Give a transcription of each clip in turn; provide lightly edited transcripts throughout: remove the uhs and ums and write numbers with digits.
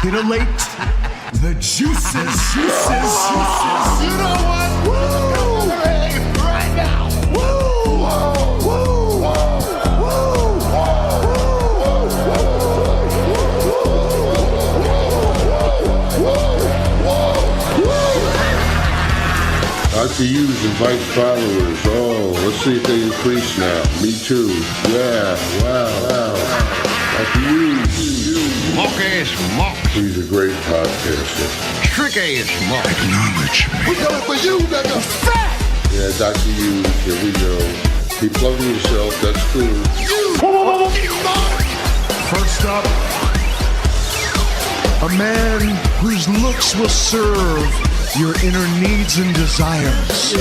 titillate the juices. You know what? Woo! Right now. Woo! Dr. Hughes invite followers. Oh, let's see if they increase now. Me too. Yeah, wow. Dr. Hughes. Mock-ass mock. He's a great podcaster. Trick-ass mock. Acknowledge me. We coming for you, nigga. Fat! Yeah, Dr. Hughes, here we go. Keep plugging yourself, that's cool. First up, a man whose looks will serve your inner needs and desires.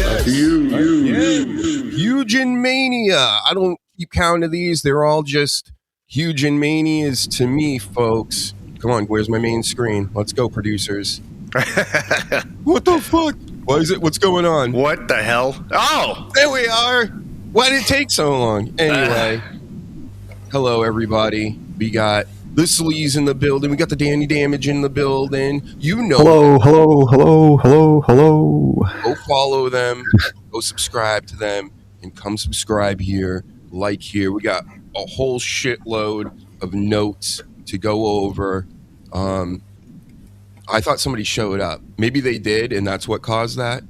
HUGEnMania. I don't keep count of these. They're all just HUGEnManias to me, folks. Come on, where's my main screen? Let's go, producers. What the fuck? Why is it? What's going on? What the hell? Oh! There we are. Why did it take so long? Anyway, hello, everybody. We got the Sleaze in the building. We got the Danny Damage in the building. You know. Hello. Go follow them. Go subscribe to them. And come subscribe here. Like here. We got a whole shitload of notes to go over. I thought somebody showed up. Maybe they did, and that's what caused that.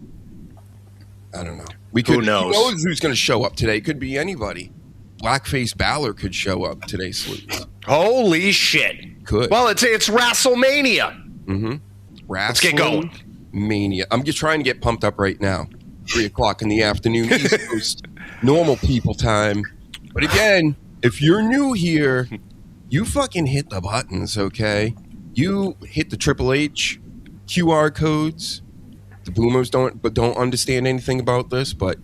I don't know. Who knows who's going to show up today? Could be anybody. Blackface Balor could show up today, Sleaze. Holy shit. Could. Well, it's Wrestlemania. Mm-hmm. Let's get going. Mania. I'm just trying to get pumped up right now. 3 o'clock in the afternoon, East Coast, normal people time. But again, if you're new here, you fucking hit the buttons, okay? You hit the Triple H QR codes. The boomers don't understand anything about this, but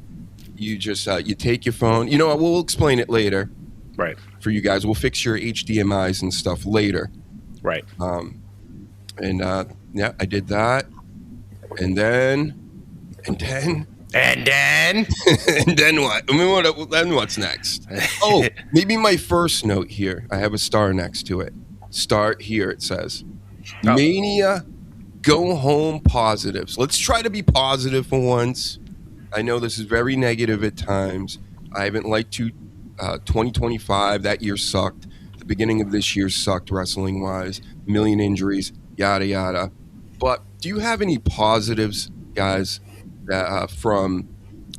you just you take your phone. You know what? We'll explain it later. Right. For you guys. We'll fix your HDMIs and stuff later. Right. Yeah, I did that. And then And then what? I mean, then what's next? Oh, maybe my first note here. I have a star next to it. Start here, it says. Oh. Mania, go home positives. Let's try to be positive for once. I know this is very negative at times. I haven't liked 2025. That year sucked. The beginning of this year sucked wrestling-wise. A million injuries, yada, yada. But do you have any positives, guys, from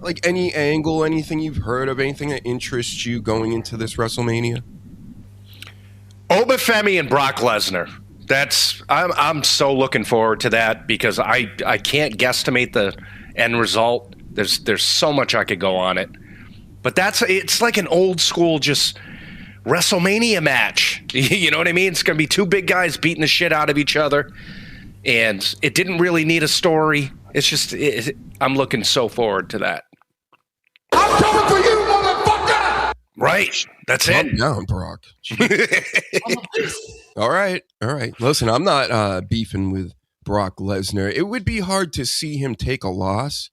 like any angle, anything you've heard of, anything that interests you going into this WrestleMania? Obafemi and Brock Lesnar. I'm so looking forward to that because I can't guesstimate the end result. There's so much I could go on it. But it's like an old school just WrestleMania match. You know what I mean? It's going to be two big guys beating the shit out of each other. And it didn't really need a story. It's just, I'm looking so forward to that. I'm coming for you, motherfucker! Right. That's Calm it. down, Brock. All right. Listen, I'm not beefing with Brock Lesnar. It would be hard to see him take a loss,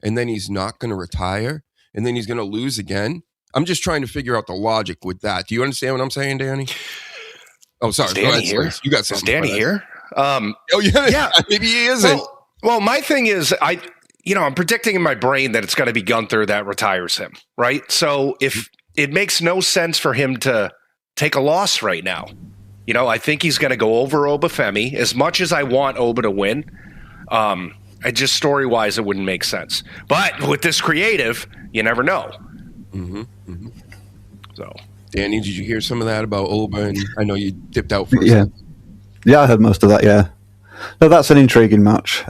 and then he's not going to retire, and then he's going to lose again. I'm just trying to figure out the logic with that. Do you understand what I'm saying, Danny? Oh, sorry. Is Danny here? You got something. Is Danny here? Oh, yeah. Maybe he isn't. Well, my thing is, I'm predicting in my brain that it's going to be Gunther that retires him, right? So if it makes no sense for him to take a loss right now, I think he's going to go over Obafemi. As much as I want Oba to win, just story-wise, it wouldn't make sense. But with this creative, you never know. Mm-hmm. So, Danny, did you hear some of that about Oba? And I know you dipped out for a second. Yeah, I heard most of that, yeah. No, that's an intriguing match.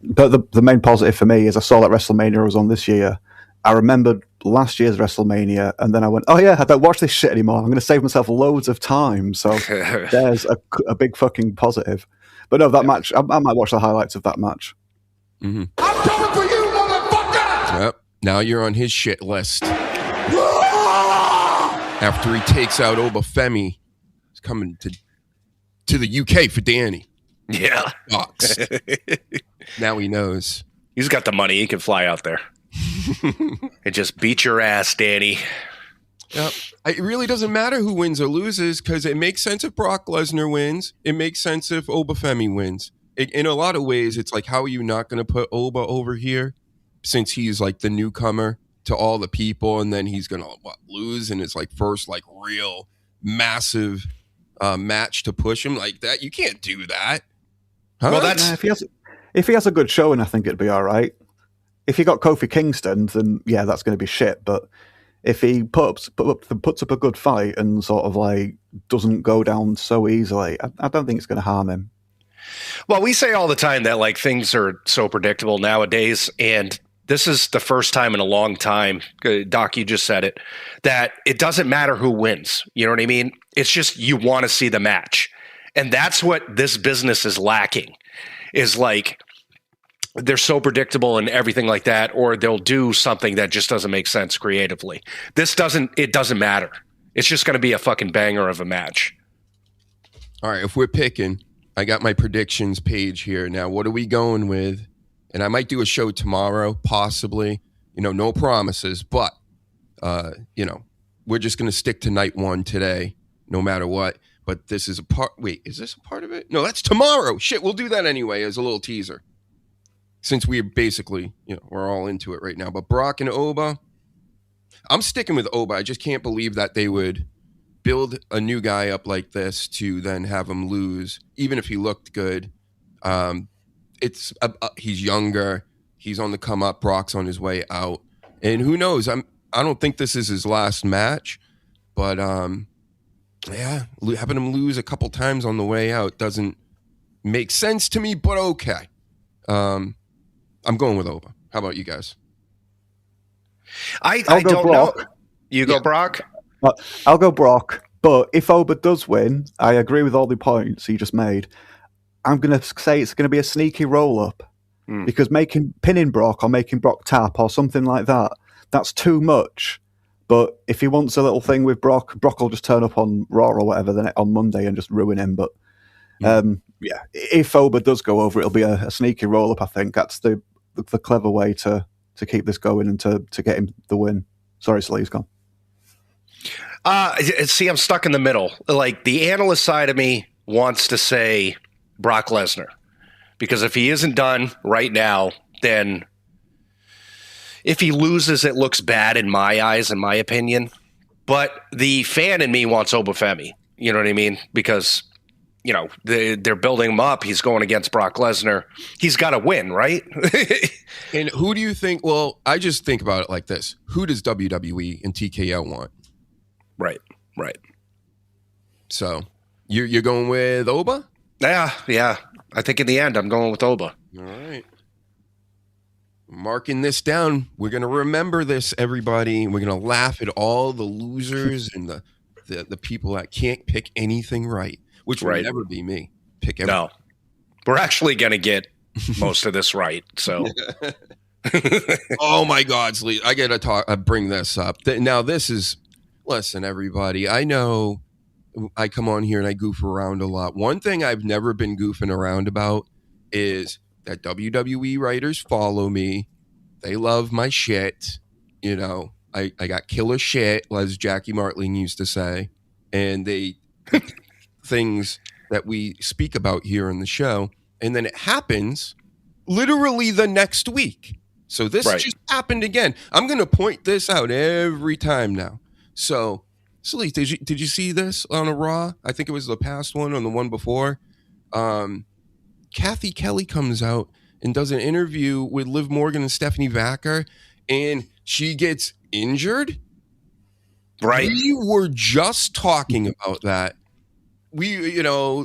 But the main positive for me is I saw that WrestleMania was on this year. I remembered last year's WrestleMania, and then I went, oh yeah, I don't watch this shit anymore. I'm going to save myself loads of time. So there's a big fucking positive. But no, that match, I might watch the highlights of that match. Mm-hmm. I'm coming for you, motherfucker! Yep. Now you're on his shit list. After he takes out Obafemi, he's coming to the UK for Danny. Yeah. Box. Now he knows. He's got the money. He can fly out there and just beat your ass, Danny. Yeah. It really doesn't matter who wins or loses because it makes sense if Brock Lesnar wins. It makes sense if Obafemi wins. In a lot of ways, it's like, how are you not going to put Oba over here since he's like the newcomer to all the people, and then he's going to lose in his like first like real massive match to push him like that? You can't do that. Huh? Well, that's if he has a good showing, I think it'd be all right. If you got Kofi Kingston, then yeah, that's going to be shit. But if he puts up a good fight and sort of like doesn't go down so easily, I don't think it's going to harm him. Well, we say all the time that like things are so predictable nowadays, and this is the first time in a long time, Doc, you just said it, that it doesn't matter who wins. You know what I mean? It's just you want to see the match. And that's what this business is lacking, is like they're so predictable and everything like that, or they'll do something that just doesn't make sense creatively. It doesn't matter. It's just going to be a fucking banger of a match. All right, if we're picking, I got my predictions page here. Now, what are we going with? And I might do a show tomorrow, possibly. No promises, but, we're just going to stick to night one today, no matter what. But this is a part. Wait, is this a part of it? No, that's tomorrow. Shit, we'll do that anyway as a little teaser. Since we're basically, we're all into it right now. But Brock and Oba, I'm sticking with Oba. I just can't believe that they would build a new guy up like this to then have him lose, even if he looked good. He's younger. He's on the come up. Brock's on his way out. And who knows? I don't think this is his last match. But, having him lose a couple times on the way out doesn't make sense to me, but okay. I'm going with Oba. How about you guys? I don't know. You go Brock? I'll go Brock. But if Oba does win, I agree with all the points he just made. I'm going to say it's going to be a sneaky roll-up. Because pinning Brock or making Brock tap or something like that, that's too much. But if he wants a little thing with Brock will just turn up on Raw or whatever on Monday and just ruin him. But if Oba does go over, it'll be a sneaky roll-up, I think. That's the clever way to keep this going and to get him the win. Sorry, Sleaze, gone. See, I'm stuck in the middle. Like, the analyst side of me wants to say Brock Lesnar. Because if he isn't done right now, then if he loses, it looks bad in my eyes, in my opinion. But the fan in me wants Obafemi. You know what I mean? Because, they're building him up. He's going against Brock Lesnar. He's got to win, right? And who do you think? Well, I just think about it like this. Who does WWE and TKO want? Right. So you're going with Oba? Yeah. I think in the end, I'm going with Oba. All right. Marking this down. We're going to remember this, everybody. We're going to laugh at all the losers and the people that can't pick anything right, which will never be me. Pick everything. No. We're actually going to get most of this right. So. Oh, my God, Sleaze. I got to bring this up. Now, this is, listen, everybody. I know I come on here and I goof around a lot. One thing I've never been goofing around about is that WWE writers follow me. They love my shit. I got killer shit, as Jackie Martling used to say. And they things that we speak about here on the show. And then it happens literally the next week. So this just happened again. I'm going to point this out every time now. So, Sleaze, did you see this on a Raw? I think it was the past one or the one before. Kathy Kelly comes out and does an interview with Liv Morgan and Stephanie Vacker, and she gets injured. Right. We were just talking about that. We,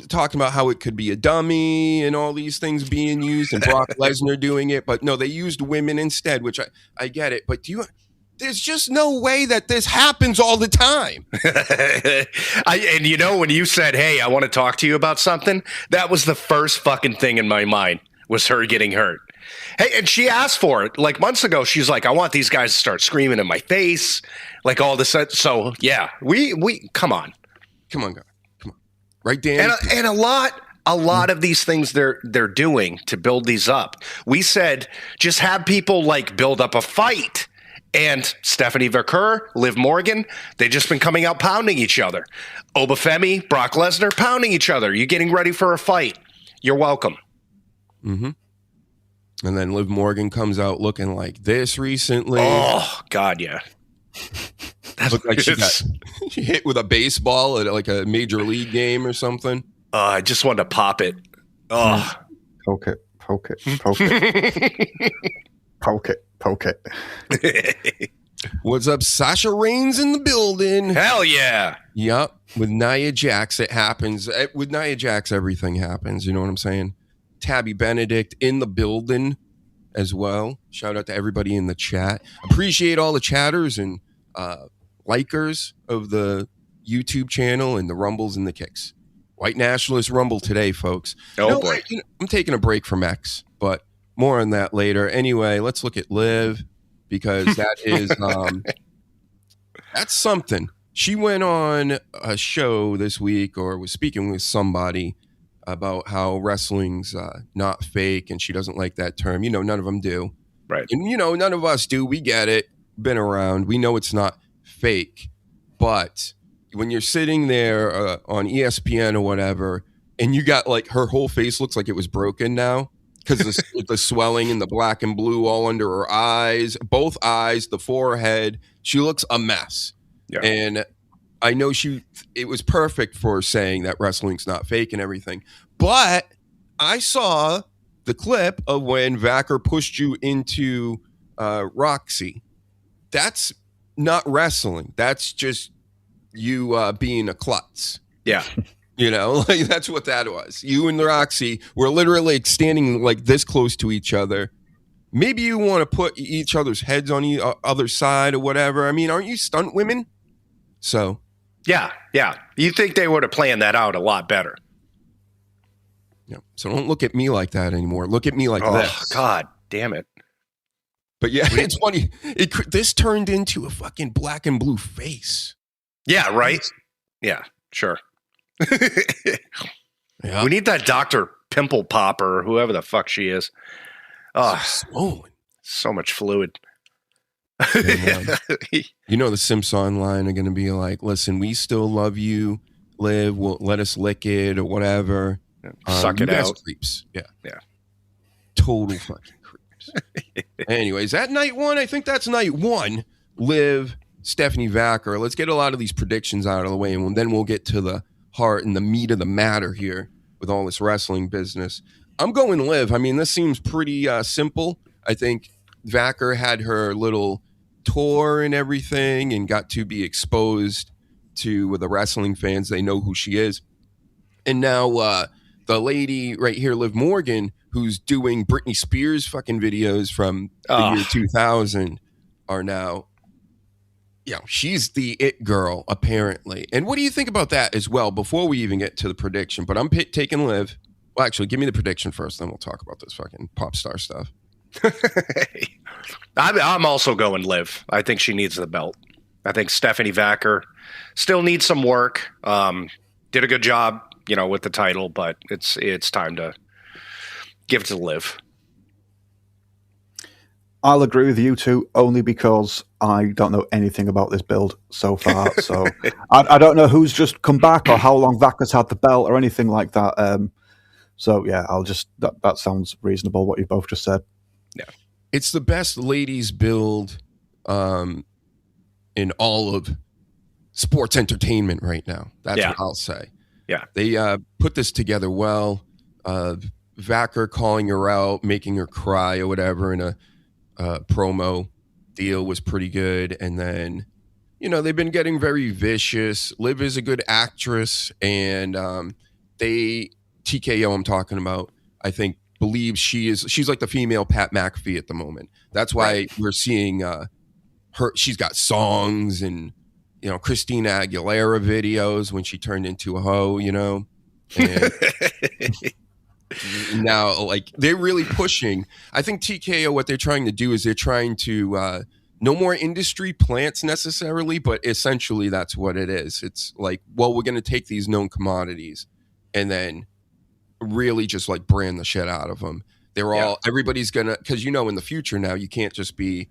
talking about how it could be a dummy and all these things being used and Brock Lesnar doing it. But no, they used women instead, which I get it. But there's just no way that this happens all the time. And when you said, hey, I want to talk to you about something, that was the first fucking thing in my mind was her getting hurt. Hey, and she asked for it like months ago. She's like, I want these guys to start screaming in my face, like all this. So yeah, we come on, guys. Come on. Right, Dan? And a lot of these things they're doing to build these up. We said, just have people like build up a fight. And Stephanie Vaquer, Liv Morgan, they've just been coming out pounding each other. Obafemi, Brock Lesnar, pounding each other. You getting ready for a fight? You're welcome. Mm-hmm. And then Liv Morgan comes out looking like this recently. Oh, God, yeah. Looked like she hit with a baseball at like a major league game or something. I just wanted to pop it. Oh. Poke it. Poke it. What's up? Sasha Reigns in the building. Hell yeah. Yep. With Nia Jax, it happens. With Nia Jax, everything happens. You know what I'm saying? Tabby Benedict in the building as well. Shout out to everybody in the chat. Appreciate all the chatters and likers of the YouTube channel and the rumbles and the kicks. White Nationalist Rumble today, folks. Oh, boy. I'm taking a break from X, but more on that later. Anyway, let's look at Liv, because that is that's something. She went on a show this week, or was speaking with somebody about how wrestling's not fake, and she doesn't like that term. You know, none of them do. Right. And, you know, none of us do. We get it. Been around. We know it's not fake. But when you're sitting there on ESPN or whatever, and you got like her whole face looks like it was broken now, because the swelling and the black and blue all under her eyes, both eyes, the forehead, she looks a mess. Yeah. And I know it was perfect for saying that wrestling's not fake and everything. But I saw the clip of when Vacker pushed you into Roxy. That's not wrestling. That's just you being a klutz. Yeah. You know, like that's what that was. You and Roxy were literally standing like this close to each other. Maybe you want to put each other's heads on the other side or whatever. I mean, aren't you stunt women? So. Yeah. You think they would have planned that out a lot better. Yeah. So don't look at me like that anymore. Look at me like this. Oh, God damn it. But yeah, it's funny. This turned into a fucking black and blue face. Yeah, right? Yeah, sure. Yeah. We need that Dr. Pimple Popper or whoever the fuck she is. Oh, swollen. So much fluid. You know the Simpson line are going to be like, listen, we still love you, Liv. Will let us lick it or whatever. Suck it out. Creeps. Yeah. Total fucking creeps. Anyways, that night one, I think that's night one. Liv, Stephanie Vacker. Let's get a lot of these predictions out of the way, and then we'll get to the heart and the meat of the matter here with all this wrestling business. I'm going Liv. I mean, this seems pretty simple. I think Vacker had her little tour and everything and got to be exposed to the wrestling fans. They know who she is. And now the lady right here, Liv Morgan, who's doing Britney Spears fucking videos from the year 2000 are now, she's the it girl, apparently. And what do you think about that as well, before we even get to the prediction? But I'm taking Liv. Well, actually, give me the prediction first, then we'll talk about this fucking pop star stuff. I'm also going Liv. I think she needs the belt. I think Stephanie Vacker still needs some work. Did a good job, with the title, but it's time to give it to Liv. I'll agree with you two, only because I don't know anything about this build so far. So I don't know who's just come back or how long Vacker's had the belt or anything like that. So yeah, I'll just that sounds reasonable what you both just said. Yeah, it's the best ladies build in all of sports entertainment right now. That's what I'll say. Yeah, they put this together well. Vacker calling her out, making her cry or whatever in a promo deal was pretty good. And then, they've been getting very vicious. Liv is a good actress, and TKO I'm talking about, I think, believes she's like the female Pat McAfee at the moment. That's why we're seeing her. She's got songs and, Christina Aguilera videos when she turned into a hoe, and now, like, they're really pushing. I think TKO, what they're trying to do is they're trying to no more industry plants necessarily, but essentially that's what it is. It's like, well, we're going to take these known commodities and then really just like brand the shit out of them. Everybody's going to, because in the future now, you can't just be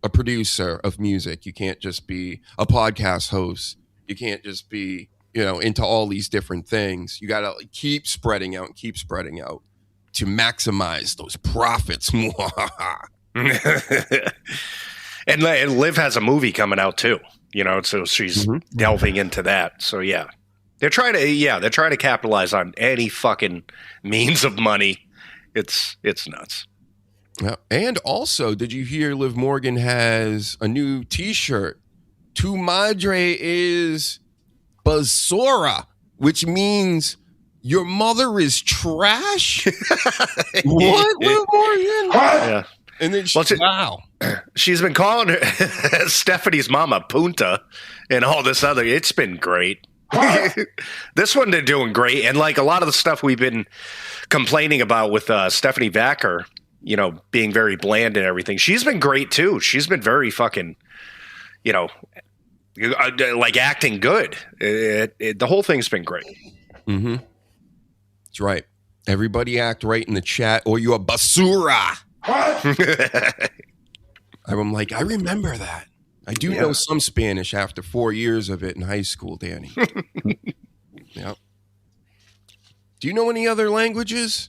a producer of music. You can't just be a podcast host. You can't just be, into all these different things. You got to keep spreading out to maximize those profits. And Liv has a movie coming out too, so she's delving into that. So yeah, they're trying to capitalize on any fucking means of money. It's nuts. Yeah. And also, did you hear Liv Morgan has a new T-shirt? Tu madre is basura, which means your mother is trash. What, Liv Morgan? Yeah. And then wow. She's been calling her Stephanie's mama Punta and all this other. It's been great. This one they're doing great. And like a lot of the stuff we've been complaining about with Stephanie Vacker, being very bland and everything. She's been great too. She's been very fucking, like acting good. The whole thing's been great. Mm-hmm. That's right. Everybody act right in the chat or you're a basura. I'm like, I remember that. I do know some Spanish after 4 years of it in high school, Danny. Yeah. Do you know any other languages?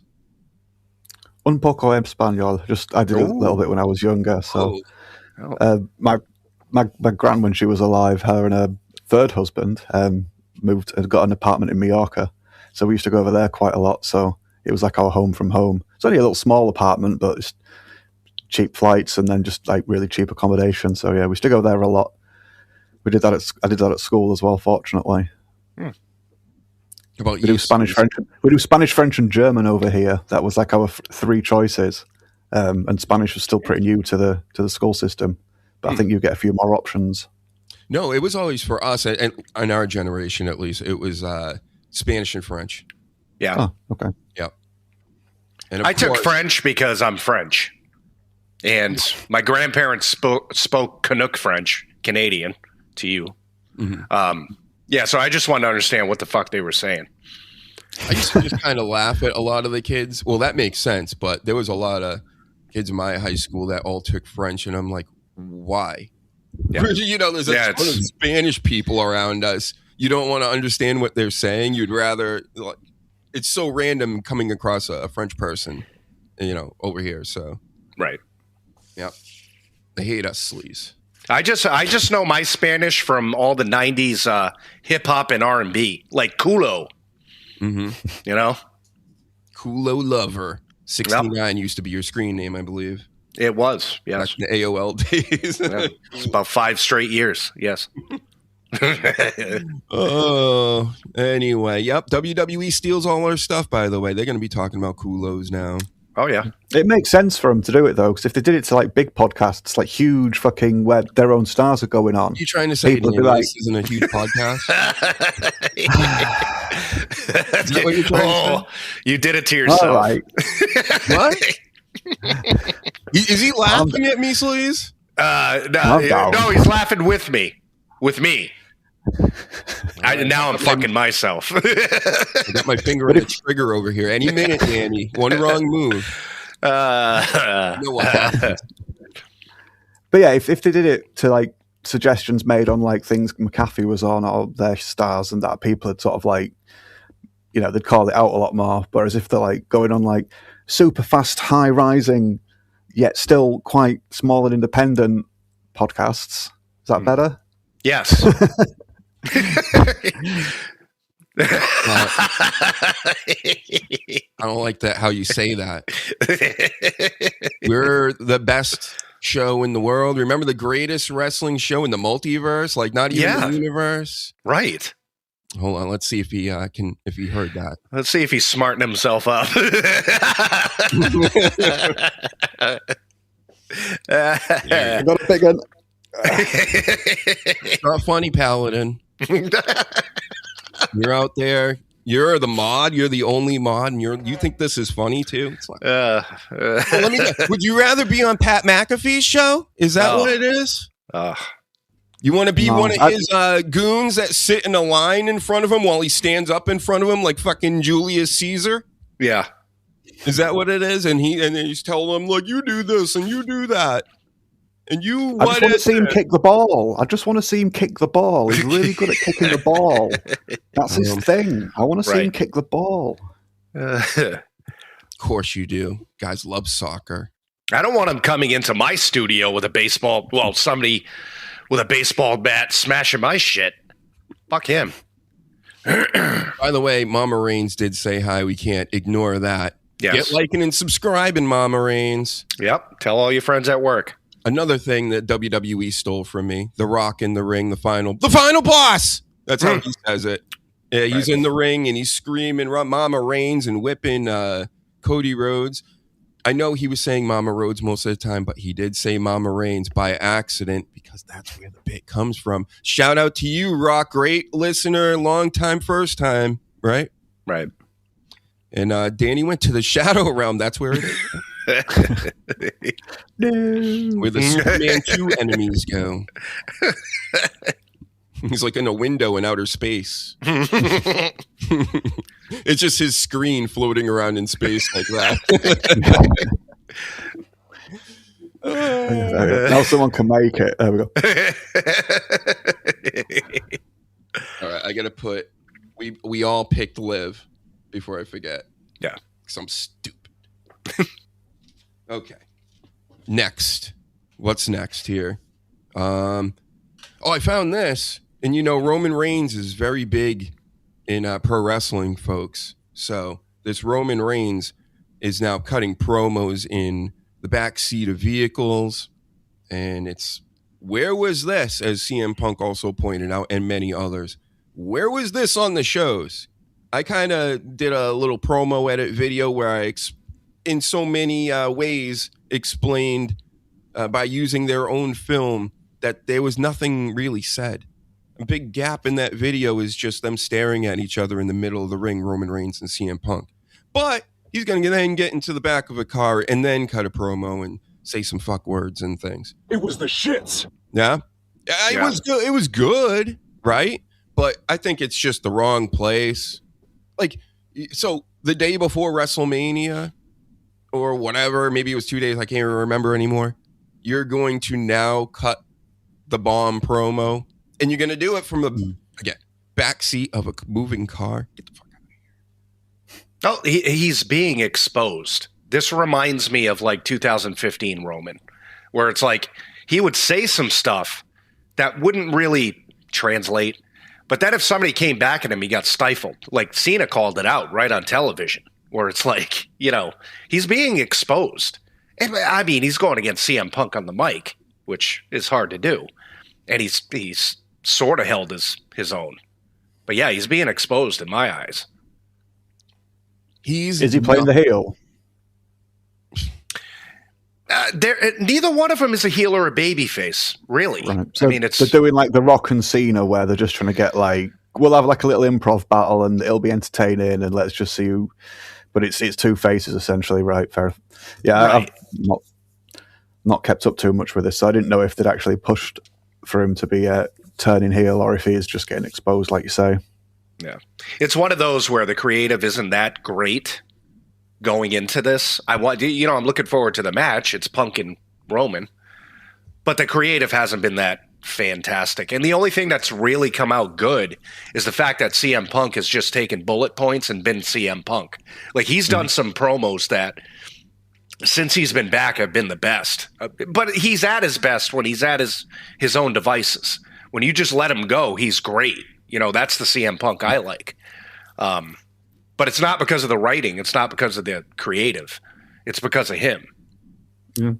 Un poco español. I did a little bit when I was younger. So, my gran, when she was alive, her and her third husband had got an apartment in Mallorca. So we used to go over there quite a lot. So it was like our home from home. It's only a little small apartment, but it's cheap flights and then just like really cheap accommodation. So yeah, we used to go there a lot. I did that at school as well, fortunately. We do Spanish, French, and German over here. That was like our three choices, and Spanish was still pretty new to the school system. But I think you get a few more options. No, it was always for us, and in our generation at least, it was Spanish and French. Yeah. Oh, okay. Yeah. And I took French because I'm French, and my grandparents spoke Canuck French, Canadian, to you. Mm-hmm. Yeah, so I just wanted to understand what the fuck they were saying. I used to just kind of laugh at a lot of the kids. Well, that makes sense, but there was a lot of kids in my high school that all took French, and I'm like, why? Yeah. There's a ton of Spanish people around us. You don't want to understand what they're saying. You'd rather, it's so random coming across a French person, over here. So, right. Yeah. They hate us, Sleaze. I just know my Spanish from all the 90s hip hop and R&B, like Culo. Mm-hmm. Culo Lover. 69 used to be your screen name, I believe. It was, yes. Back in the AOL days. Yeah. It's about 5 straight years, yes. Oh, anyway. Yep. WWE steals all our stuff, by the way. They're going to be talking about Culos now. Oh, yeah. It makes sense for them to do it, though, because if they did it to like big podcasts, like huge fucking where their own stars are going on. Are you trying to say this isn't a huge podcast? Is that what you're trying to say? You did it to yourself. All right. What? Is he laughing at me, Sleaze? No, he's laughing with me. With me. Now I'm fucking myself. I got my finger on the trigger over here. Any minute, Danny. One wrong move. But yeah, if they did it to like suggestions made on like things McAfee was on or their stars and that, people had sort of like, they'd call it out a lot more. Whereas if they're like going on like super fast, high rising, yet still quite small and independent podcasts, is that better? Yes. I don't like that how you say that. We're the best show in the world. Remember the greatest wrestling show in the multiverse? Like not even the universe. Right. Hold on, let's see if he if he heard that. Let's see if he's smarting himself up. I got a big one. It's not funny, Paladin. You're out there. You're the mod. You're the only mod, and you think this is funny too? It's like, let me guess. Would you rather be on Pat McAfee's show? Is that what it is? You want to be one of his goons that sit in a line in front of him while he stands up in front of him like fucking Julius Caesar? Yeah. Is that what it is? And then he's telling him like, you do this and you do that. And you I just want to see him to- kick the ball. I just want to see him kick the ball. He's really good at kicking the ball. That's his thing. I want to see him Right. kick the ball. Of course you do. Guys love soccer. I don't want him coming into my studio with a baseball. Well, somebody with a baseball bat smashing my shit. Fuck him. By the way, Mama Reigns did say hi. We can't ignore that. Yes. Get liking and subscribing, Mama Reigns. Yep. Tell all your friends at work. Another thing that WWE stole from me: The Rock in the ring, the final boss. That's how he says it. Yeah, he's in the ring and he's screaming Mama Reigns and whipping Cody Rhodes. I know he was saying Mama Rhodes most of the time, but he did say Mama Reigns by accident because that's where the bit comes from. Shout out to you, Rock. Great listener, long time, first time, right? Right. And Danny went to the Shadow Realm. That's where it is. Where the Superman 2 enemies go. He's like in a window in outer space. It's just his screen floating around in space like that. Now someone can make it. There we go. All right, I gotta put. We all picked Liv before I forget. Yeah, because I'm stupid. Okay. Next, what's next here? I found this, and Roman Reigns is very big in pro wrestling, folks. So this Roman Reigns is now cutting promos in the back seat of vehicles, and it's where was this, as CM Punk also pointed out, and many others. Where was this on the shows? I kind of did a little promo edit video where I, in so many ways, explained by using their own film that there was nothing really said. A big gap in that video is just them staring at each other in the middle of the ring, Roman Reigns and CM Punk. But he's going to then get into the back of a car and then cut a promo and say some fuck words and things. It was the shits. Yeah. It was good. It was good, right? But I think it's just the wrong place. Like, so the day before WrestleMania or whatever, maybe it was 2 days, I can't even remember anymore. You're going to now cut the bomb promo, and you're going to do it from the, again, backseat of a moving car. Get the fuck out of here. Oh, he's being exposed. This reminds me of like 2015 Roman, where it's like he would say some stuff that wouldn't really translate. But then if somebody came back at him, he got stifled. Like Cena called it out right on television, where it's like, he's being exposed. And, I mean, he's going against CM Punk on the mic, which is hard to do. And he's sort of held his own. But yeah, he's being exposed in my eyes. Is he playing the heel? Neither one of them is a heel or a babyface, really. Right. So I mean, they're doing like the Rock and Cena, where they're just trying to get like, we'll have like a little improv battle and it'll be entertaining, and let's just see who. But it's two faces essentially, right? Fair. Yeah, right. I've not kept up too much with this, so I didn't know if they'd actually pushed for him to be turning heel or if he is just getting exposed, like you say. Yeah, it's one of those where the creative isn't that great going into this. I'm looking forward to the match. It's Punk and Roman, but the creative hasn't been that fantastic. And the only thing that's really come out good is the fact that CM Punk has just taken bullet points and been CM Punk. Like he's done some promos that since he's been back have been the best. But he's at his best when he's at his own devices. When you just let him go, he's great. That's the CM Punk I like. But it's not because of the writing. It's not because of the creative. It's because of him. Yeah.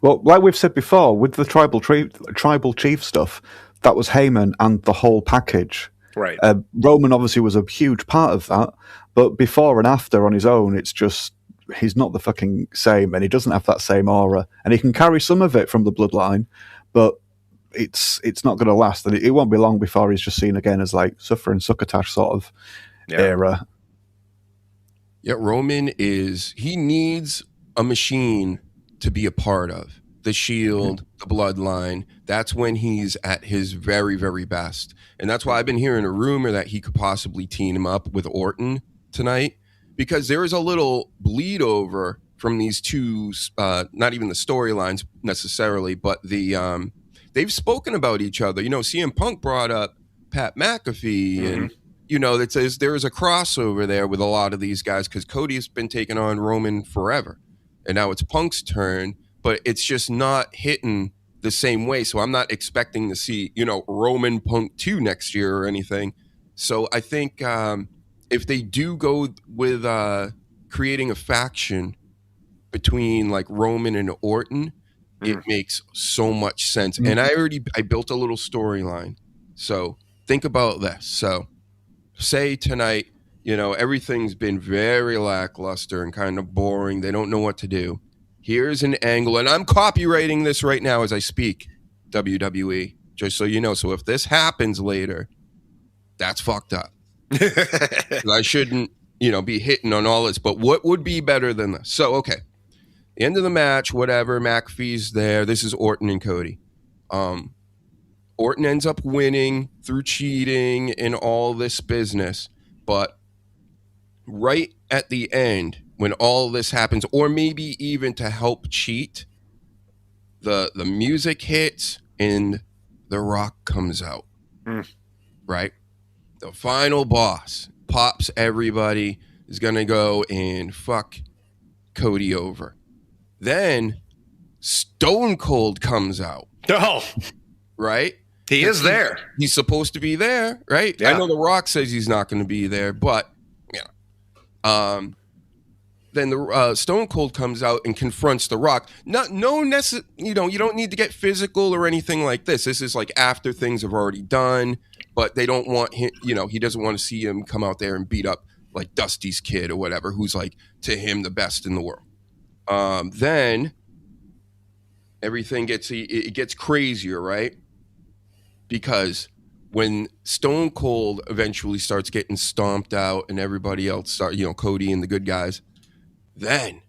Well, like we've said before, with the tribal chief stuff, that was Heyman and the whole package. Right. Roman obviously was a huge part of that, but before and after on his own, it's just he's not the fucking same, and he doesn't have that same aura, and he can carry some of it from the bloodline, but it's not going to last, and it won't be long before he's just seen again as like suffering succotash sort of era. Yeah, Roman he needs a machine to be a part of. The Shield, the Bloodline, that's when he's at his very, very best. And that's why I've been hearing a rumor that he could possibly team him up with Orton tonight, because there is a little bleed over from these two, not even the storylines necessarily, but they've spoken about each other. CM Punk brought up Pat McAfee, and that says there is a crossover there with a lot of these guys because Cody's been taking on Roman forever, and now it's Punk's turn, but it's just not hitting the same way. So I'm not expecting to see Roman Punk 2 next year or anything. So I think if they do go with creating a faction between like Roman and Orton, it makes so much sense. And I built a little storyline. So think about this. So say tonight, everything's been very lackluster and kind of boring. They don't know what to do. Here's an angle, and I'm copywriting this right now as I speak, WWE, just so you know. So if this happens later, that's fucked up. I shouldn't, be hitting on all this, but what would be better than this? So, okay. End of the match, whatever, McAfee's there. This is Orton and Cody. Orton ends up winning through cheating and all this business. But right at the end, when all this happens, or maybe even to help cheat, the music hits and The Rock comes out. Right? The final boss pops everybody, is going to go and fuck Cody over. Then Stone Cold comes out. Oh, right? He is there. He's supposed to be there, right? Yeah. I know The Rock says he's not going to be there, but then the Stone Cold comes out and confronts The Rock. You don't need to get physical or anything like this. This is like after things have already done, but they don't want him. He doesn't want to see him come out there and beat up like Dusty's kid or whatever, who's like to him the best in the world. Then everything gets crazier, right? Because when Stone Cold eventually starts getting stomped out and everybody else Cody and the good guys, then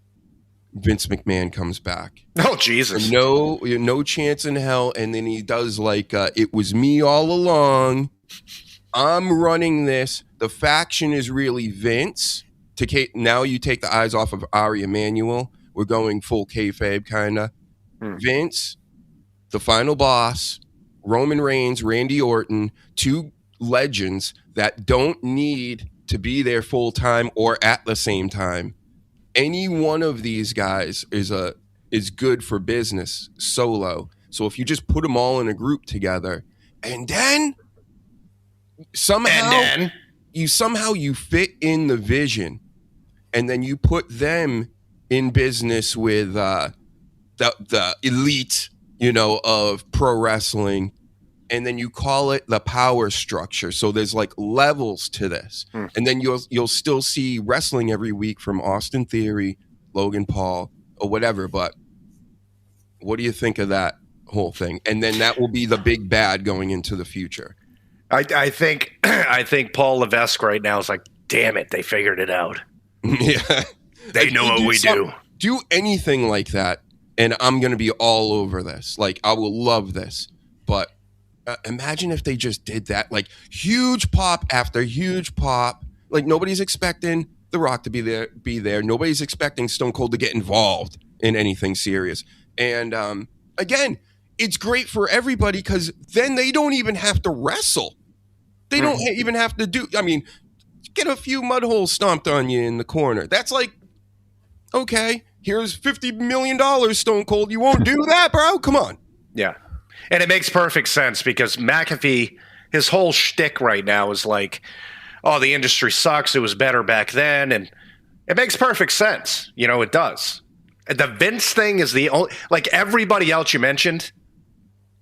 Vince McMahon comes back. Oh, Jesus. No chance in hell. And then he does like, it was me all along. I'm running this. The faction is really Vince. Now you take the eyes off of Ari Emanuel. We're going full kayfabe kind of. Vince, the final boss, Roman Reigns, Randy Orton, two legends that don't need to be there full time or at the same time. Any one of these guys is good for business solo. So if you just put them all in a group together, and then somehow you fit in the vision, and then you put them in business with the elite, of pro wrestling, and then you call it the power structure. So there's like levels to this. And then you'll still see wrestling every week from Austin Theory, Logan Paul, or whatever. But what do you think of that whole thing? And then that will be the big bad going into the future. I think Paul Levesque right now is like, damn it, they figured it out. Yeah. They know what we do. Do anything like that, and I'm going to be all over this. Like, I will love this. But imagine if they just did that. Like, huge pop after huge pop. Like, nobody's expecting The Rock to be there. Nobody's expecting Stone Cold to get involved in anything serious. And, again, it's great for everybody because then they don't even have to wrestle. They don't even have to get a few mud holes stomped on you in the corner. That's like, okay, here's $50 million, Stone Cold. You won't do that, bro? Come on. Yeah. And it makes perfect sense because McAfee, his whole shtick right now is like, oh, the industry sucks. It was better back then. And it makes perfect sense. It does. The Vince thing is the only, like everybody else you mentioned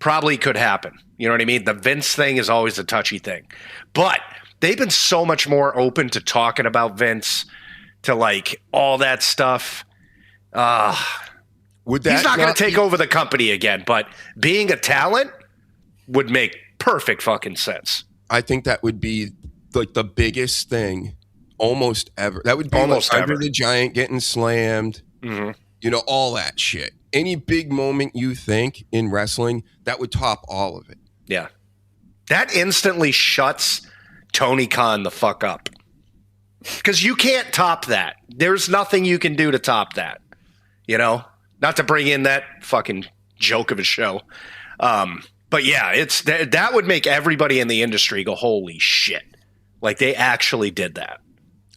probably could happen. You know what I mean? The Vince thing is always a touchy thing. But they've been so much more open to talking about Vince, to like all that stuff. He's not going to take over the company again, but being a talent would make perfect fucking sense. I think that would be like the biggest thing almost ever. That would be almost like ever. Andre the Giant getting slammed, all that shit. Any big moment you think in wrestling, that would top all of it. Yeah. That instantly shuts Tony Khan the fuck up. Because you can't top that. There's nothing you can do to top that. you know, not to bring in that fucking joke of a show. But yeah, it's that would make everybody in the industry go, holy shit. Like they actually did that.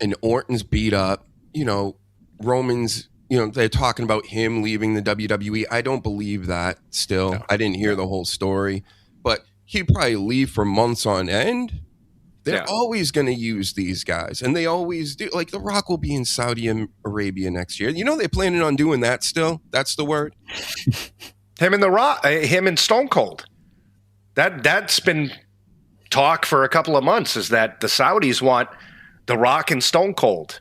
And Orton's beat up, you know, Roman's, you know, they're talking about him leaving the WWE. I don't believe that still. No. I didn't hear the whole story, but he'd probably leave for months on end. They're always going to use these guys, and they always do. Like, The Rock will be in Saudi Arabia next year. You know, they're planning on doing that still. That's the word. Him and The Rock, him and Stone Cold. That's been talk for a couple of months, is that the Saudis want The Rock and Stone Cold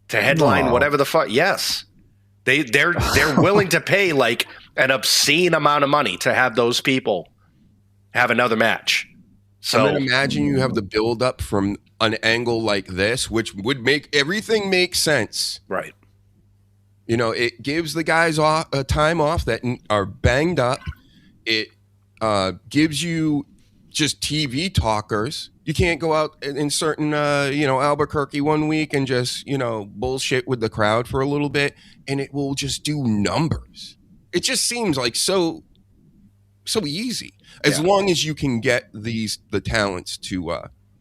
to headline whatever the fuck. Yes. They're willing to pay like an obscene amount of money to have those people have another match. So I mean, imagine you have the build up from an angle like this, which would make everything make sense. Right. You know, it gives the guys a time off that are banged up. It gives you just TV talkers. You can't go out in certain, Albuquerque one week and just, bullshit with the crowd for a little bit, and it will just do numbers. It just seems like so easy. As long as you can get the talents to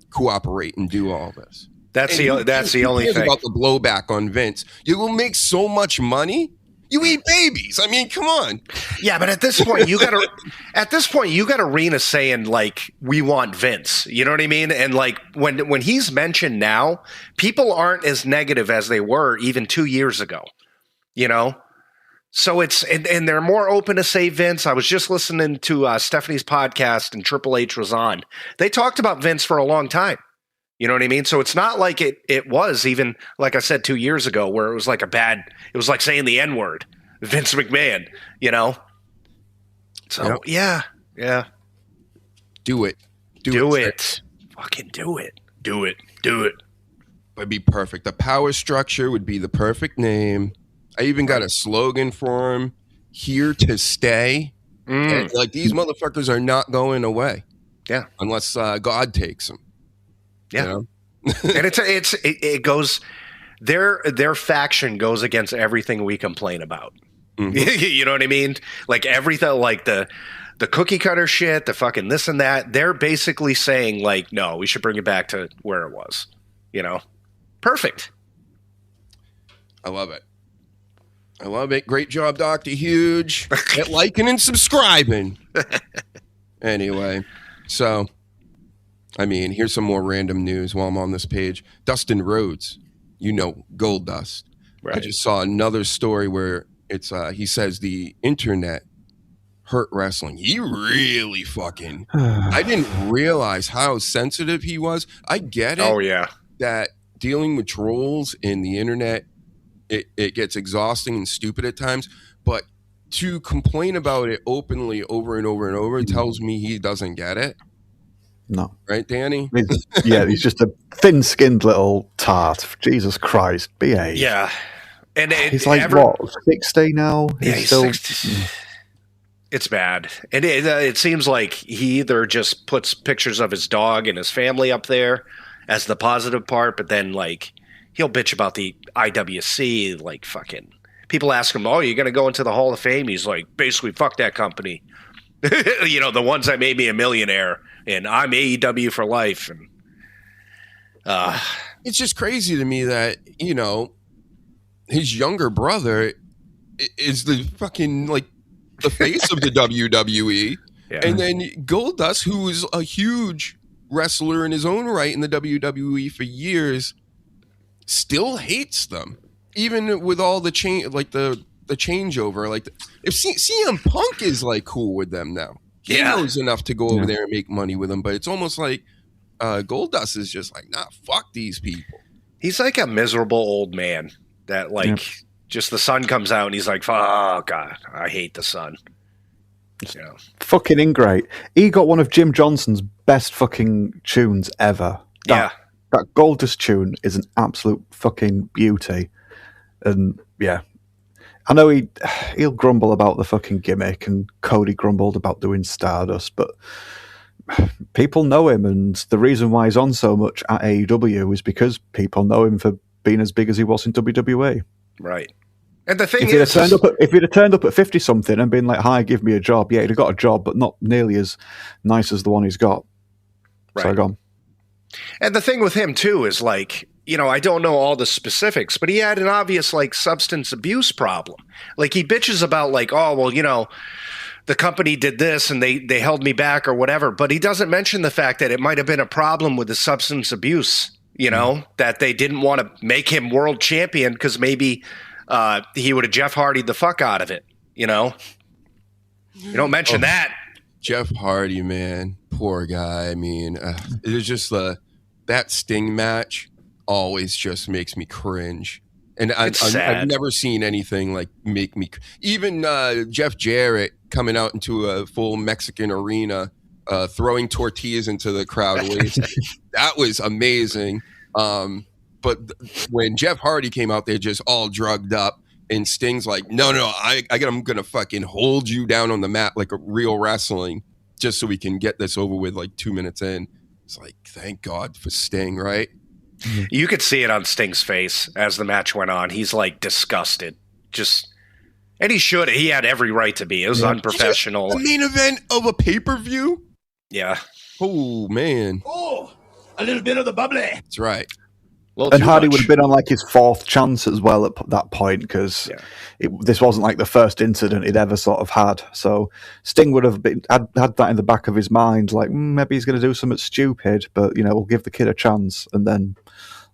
cooperate and do all this. That's the only thing about the blowback on Vince. You will make so much money. You eat babies. I mean, come on. Yeah, but at this point, you got Arena saying like, we want Vince. You know what I mean? And like when he's mentioned now, people aren't as negative as they were even 2 years ago. You know. So it's and they're more open to say Vince. I was just listening to Stephanie's podcast and Triple H was on. They talked about Vince for a long time. You know what I mean? So it's not like it was even, like I said, 2 years ago, where it was like it was like saying the N-word, Vince McMahon, you know? So yeah. Do it. Fucking do it. Do it. It'd be perfect. The power structure would be the perfect name. I even got a slogan for him, here to stay. And, like, these motherfuckers are not going away. Yeah. Unless God takes them. Yeah. You know? And it goes, their faction goes against everything we complain about. Mm-hmm. You know what I mean? Like everything, like the cookie cutter shit, the fucking this and that. They're basically saying like, no, we should bring it back to where it was, you know? Perfect. I love it. Great job, Dr. Huge. Hit liking and subscribing. Anyway, so, I mean, here's some more random news while I'm on this page. Dustin Rhodes, Gold Dust. Right. I just saw another story where it's he says the internet hurt wrestling. He really fucking... I didn't realize how sensitive he was. I get it. Oh, yeah. That dealing with trolls in the internet, it gets exhausting and stupid at times, but to complain about it openly over and over and over tells me he doesn't get it. No. Right, Danny? He's just a thin-skinned little tart. Jesus Christ, behave. Yeah. And he's like, 60 now? He's still 60. It's bad. And it seems like he either just puts pictures of his dog and his family up there as the positive part, but then, like, he'll bitch about the IWC, like fucking people ask him, oh, you're going to go into the Hall of Fame? He's like, basically, fuck that company. The ones that made me a millionaire, and I'm AEW for life. And it's just crazy to me that, his younger brother is the fucking, like, the face of the WWE. Yeah. And then Goldust, who is a huge wrestler in his own right in the WWE for years, still hates them, even with all the change, like the changeover. Like if CM Punk is like cool with them now, he knows enough to go over there and make money with them. But it's almost like Goldust is just like, nah, fuck these people. He's like a miserable old man that just the sun comes out and he's like, oh God, I hate the sun. Fucking ingrate. He got one of Jim Johnson's best fucking tunes ever. That Goldust tune is an absolute fucking beauty. And I know he'll grumble about the fucking gimmick, and Cody grumbled about doing Stardust, but people know him, and the reason why he's on so much at AEW is because people know him for being as big as he was in WWE. Right. And the thing if he'd have turned up at 50 something and been like, "Hi, give me a job," yeah, he'd have got a job, but not nearly as nice as the one he's got. Right. So go on. And the thing with him too is like, I don't know all the specifics, but he had an obvious like substance abuse problem. Like he bitches about like, oh well, the company did this and they held me back or whatever, but he doesn't mention the fact that it might have been a problem with the substance abuse. That they didn't want to make him world champion because maybe he would have Jeff Hardy'd the fuck out of it. You don't mention that. Jeff Hardy, man, poor guy. I mean, it was just that Sting match always just makes me cringe. And I've never seen anything like make me. Even Jeff Jarrett coming out into a full Mexican arena, throwing tortillas into the crowd. That was amazing. But when Jeff Hardy came out there just all drugged up, and Sting's like, no, I'm going to fucking hold you down on the mat like a real wrestling just so we can get this over with like 2 minutes in. It's like, thank God for Sting, right? You could see it on Sting's face as the match went on. He's like disgusted. And he should. He had every right to be. It was unprofessional. The main event of a pay-per-view? Yeah. Oh, man. Oh, a little bit of the bubbly. That's right. And Hardy would have been on like his fourth chance as well at that point because this wasn't like the first incident he'd ever sort of had. So Sting would have had that in the back of his mind, like maybe he's going to do something stupid, but we'll give the kid a chance. And then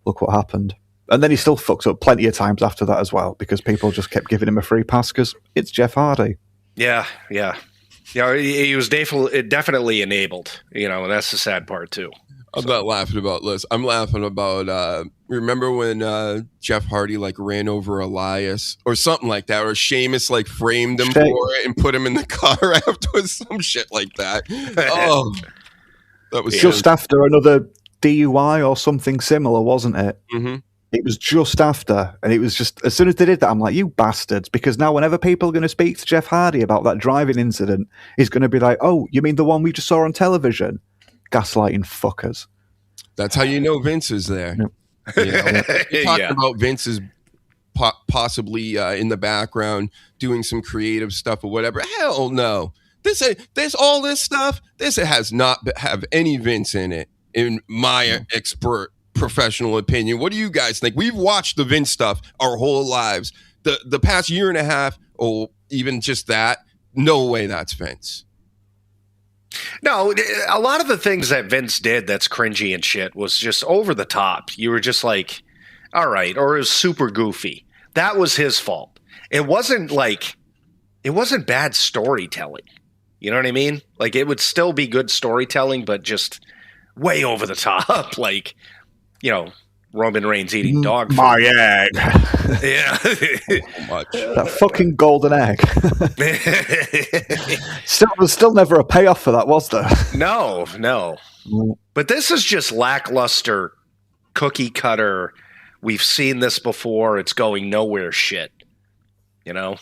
look what happened. And then he still fucks up plenty of times after that as well because people just kept giving him a free pass because it's Jeff Hardy. Yeah. He was definitely enabled. And that's the sad part too. I'm not laughing about this. I'm laughing about, remember when Jeff Hardy like ran over Elias or something like that, or Sheamus like framed him for it and put him in the car afterwards, some shit like that. Oh, that was just after another DUI or something similar, wasn't it? Mm-hmm. It was just after, and it was just as soon as they did that, I'm like, you bastards! Because now whenever people are going to speak to Jeff Hardy about that driving incident, he's going to be like, "Oh, you mean the one we just saw on television?" Gaslighting fuckers. That's how you know Vince is there. Yep. You're talking about Vince is possibly in the background doing some creative stuff or whatever. Hell no. This all this stuff. This has not have any Vince in it. In my expert professional opinion, what do you guys think? We've watched the Vince stuff our whole lives. The past year and a half, or even just that. No way, that's Vince. No, a lot of the things that Vince did that's cringy and shit was just over the top. You were just like, all right, or it was super goofy. That was his fault. It wasn't bad storytelling. You know what I mean? Like it would still be good storytelling, but just way over the top. Like, Roman Reigns eating dog food. My egg. Yeah. That fucking golden egg. There's still never a payoff for that, was there? No. But this is just lackluster, cookie cutter. We've seen this before. It's going nowhere shit. And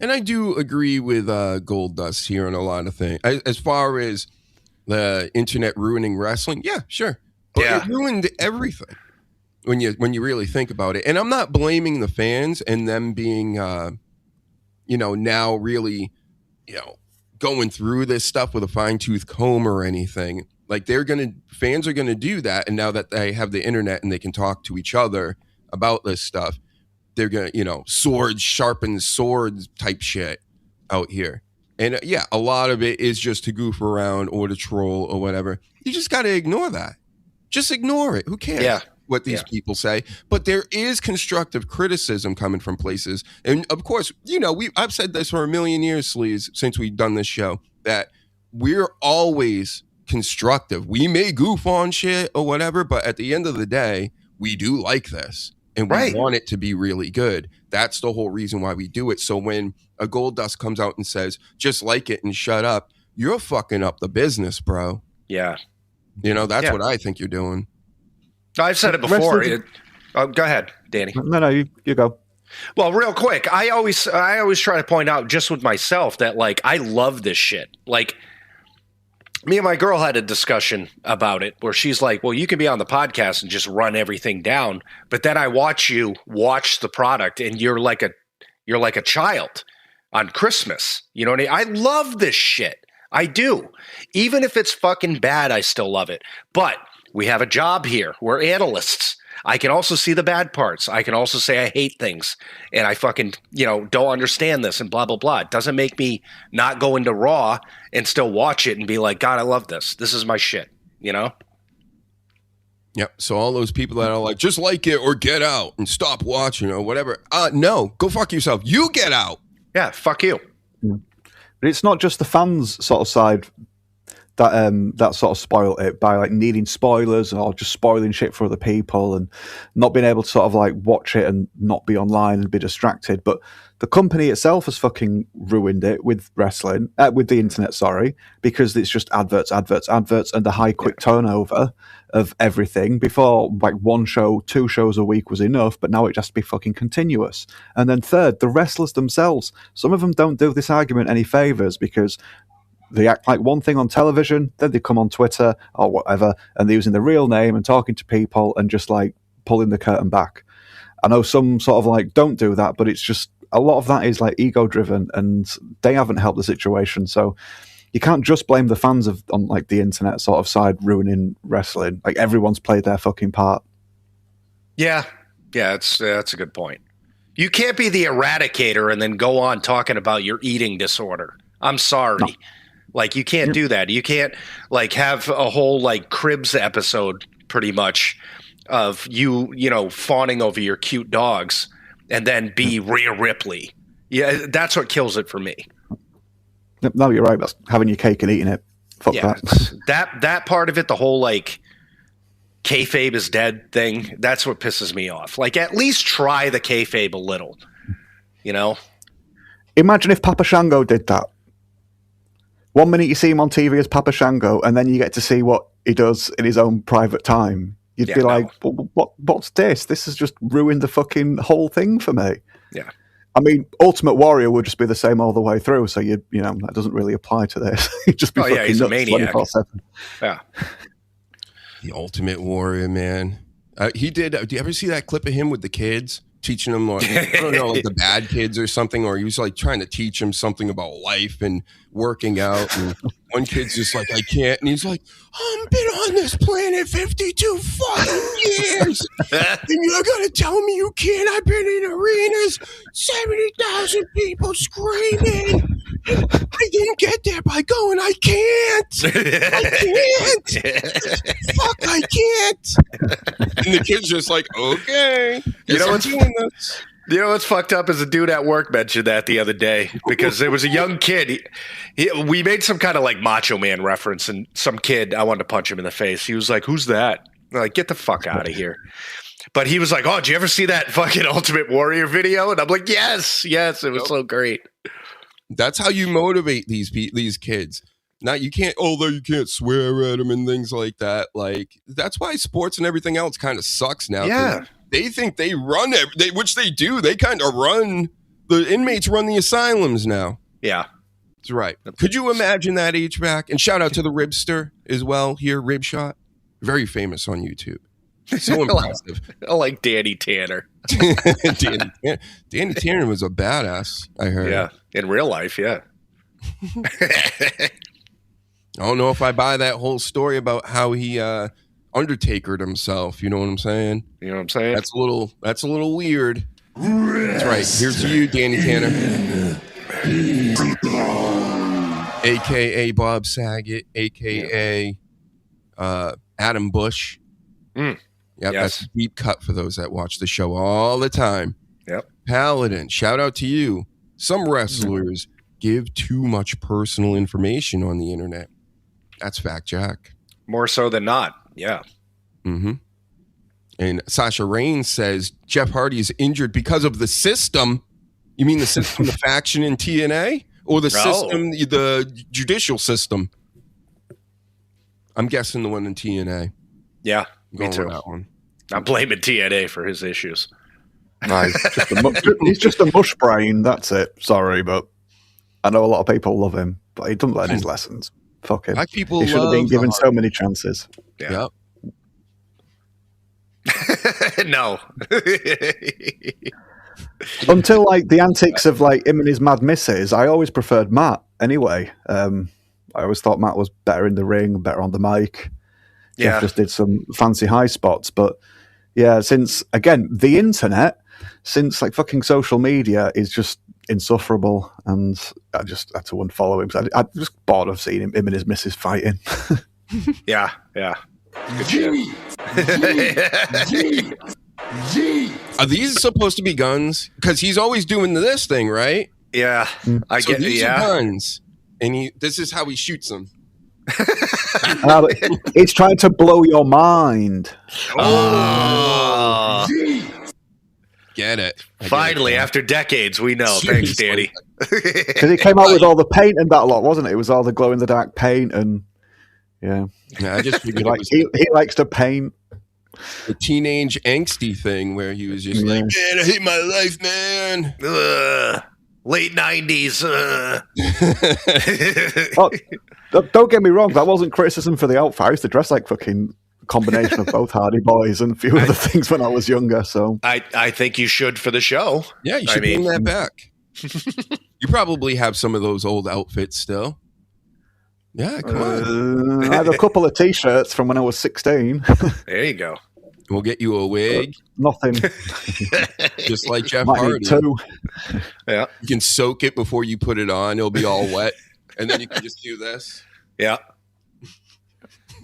I do agree with Goldust here on a lot of things. As far as the internet ruining wrestling, yeah, sure. But it ruined everything when you really think about it. And I'm not blaming the fans and them being, now really, going through this stuff with a fine-tooth comb or anything. Like fans are gonna do that, and now that they have the internet and they can talk to each other about this stuff, they're gonna, swords sharpen swords type shit out here. And a lot of it is just to goof around or to troll or whatever. You just got to ignore that. Just ignore it. Who cares what these people say? But there is constructive criticism coming from places. And of course, I've said this for a million years, Sleaze, since we've done this show, that we're always constructive. We may goof on shit or whatever, but at the end of the day, we do like this. And we want it to be really good. That's the whole reason why we do it. So when a Goldust comes out and says, just like it and shut up, you're fucking up the business, bro. Yeah. That's what I think you're doing. I've said it before. Go ahead, Danny. No, you go. Well, real quick, I always try to point out just with myself that, like, I love this shit. Like, me and my girl had a discussion about it where she's like, well, you can be on the podcast and just run everything down. But then I watch you watch the product and you're like a You're like a child on Christmas. You know what I mean? I love this shit. I do. Even if it's fucking bad, I still love it. But we have a job here. We're analysts. I can also see the bad parts. I can also say I hate things and I fucking, don't understand this and blah, blah, blah. It doesn't make me not go into Raw and still watch it and be like, God, I love this. This is my shit, Yep. So all those people that are like, just like it or get out and stop watching or whatever. No, go fuck yourself. You get out. Yeah, fuck you. But it's not just the fans sort of side that sort of spoil it by like needing spoilers or just spoiling shit for other people and not being able to sort of like watch it and not be online and be distracted. But the company itself has fucking ruined it with wrestling, with the internet, sorry, because it's just adverts, and the high quick turnover of everything. Before, like 1 show, 2 shows a week was enough, but now it has to be fucking continuous. And then third, the wrestlers themselves, some of them don't do this argument any favors because they act like one thing on television, then they come on Twitter or whatever, and they're using the real name and talking to people and just like pulling the curtain back. I know some sort of like don't do that, but it's just a lot of that is like ego driven and they haven't helped the situation. So you can't just blame the fans on like the internet sort of side ruining wrestling. Like everyone's played their fucking part. Yeah, that's a good point. You can't be the eradicator and then go on talking about your eating disorder. I'm sorry. No. Like, you can't do that. You can't, like, have a whole, like, Cribs episode, pretty much, of you fawning over your cute dogs and then be Rhea Ripley. Yeah, that's what kills it for me. No, you're right. That's having your cake and eating it. Fuck that. That part of it, the whole, like, kayfabe is dead thing, that's what pisses me off. Like, at least try the kayfabe a little, Imagine if Papa Shango did that. 1 minute you see him on TV as Papa Shango, and then you get to see what he does in his own private time. You'd be like, what's this? This has just ruined the fucking whole thing for me. Yeah. I mean, Ultimate Warrior would just be the same all the way through, so that doesn't really apply to this. He'd just be fucking he's nuts a maniac. 24/7. Yeah. The Ultimate Warrior, man. He did. Do you ever see that clip of him with the kids? Teaching them, like, I don't know, like the bad kids or something, or he was like trying to teach them something about life and working out. And one kid's just like, I can't. And he's like, I've been on this planet 52 fucking years. And you're going to tell me you can't? I've been in arenas, 70,000 people screaming. I didn't get there by going, I can't. Fuck, I can't. And the kid's just like, okay. You know what's fucked up is a dude at work mentioned that the other day because there was a young kid. We made some kind of like Macho Man reference, and some kid, I wanted to punch him in the face. He was like, who's that? I'm like, get the fuck out of here. But he was like, oh, did you ever see that fucking Ultimate Warrior video? And I'm like, yes, it was so great. That's how you motivate these kids. Now you can't swear at them and things like that. Like, that's why sports and everything else kind of sucks now. Yeah. They think they run which they do. They kind of run. The inmates run the asylums now. Yeah. That's right. Could you imagine that, HVAC? And shout out to the Ribster as well here, Ribshot. Very famous on YouTube. So impressive. I like Danny Tanner. Danny Tanner was a badass, I heard. Yeah. In real life, yeah. I don't know if I buy that whole story about how he Undertakered himself. You know what I'm saying? You know what I'm saying? That's a little weird. That's right. Here's you, Danny Tanner. AKA Bob Saget, AKA Adam Bush. Yep, yes. That's a deep cut for those that watch the show all the time. Yep. Paladin, shout out to you. Some wrestlers give too much personal information on the internet. That's fact, Jack. More so than not. Yeah. Mm-hmm. And Sasha Reigns says Jeff Hardy is injured because of the system. You mean the system, the faction in TNA? Or the system, the judicial system? I'm guessing the one in TNA. Yeah, me too. That one. I'm blaming TNA for his issues. Nice. He's just a mush brain, that's it. Sorry, but I know a lot of people love him, but he doesn't learn his lessons. Fuck him. Like people he should have been given so many chances. Yeah. Yep. No. Until like the antics of like him and his mad misses, I always preferred Matt. Anyway, I always thought Matt was better in the ring, better on the mic. Yeah. Jeff just did some fancy high spots, but yeah, since again the internet, since like fucking social media is just insufferable, and I just had to unfollow him. So I'm just bored of seeing him and his missus fighting. Yeah. Good shit. Are these supposed to be guns? Because he's always doing this thing, right? Yeah, I So get. these are Yeah, guns, and this is how he shoots them. It's trying to blow your mind. oh, Get it? I get finally, it. after decades, we know. Thanks, Danny. Because it came out with all the paint and that lot, wasn't it? It was all the glow in the dark paint, and yeah, I just figured it like was he likes to paint. the teenage angsty thing where he was just like, "Man, I hate my life, man." Late 90s. Don't get me wrong, that wasn't criticism for the outfit. I used to dress like fucking combination of both Hardy Boys and a few other things when I was younger. So I think you should for the show. Yeah, you should bring that back. You probably have some of those old outfits still. Yeah, come on. I have a couple of T-shirts from when I was 16. There you go. We'll get you a wig, Nothing. just like Jeff Might Hardy. need two. Yeah. You can soak it before you put it on. It'll be all wet. And then you can just do this. Yeah.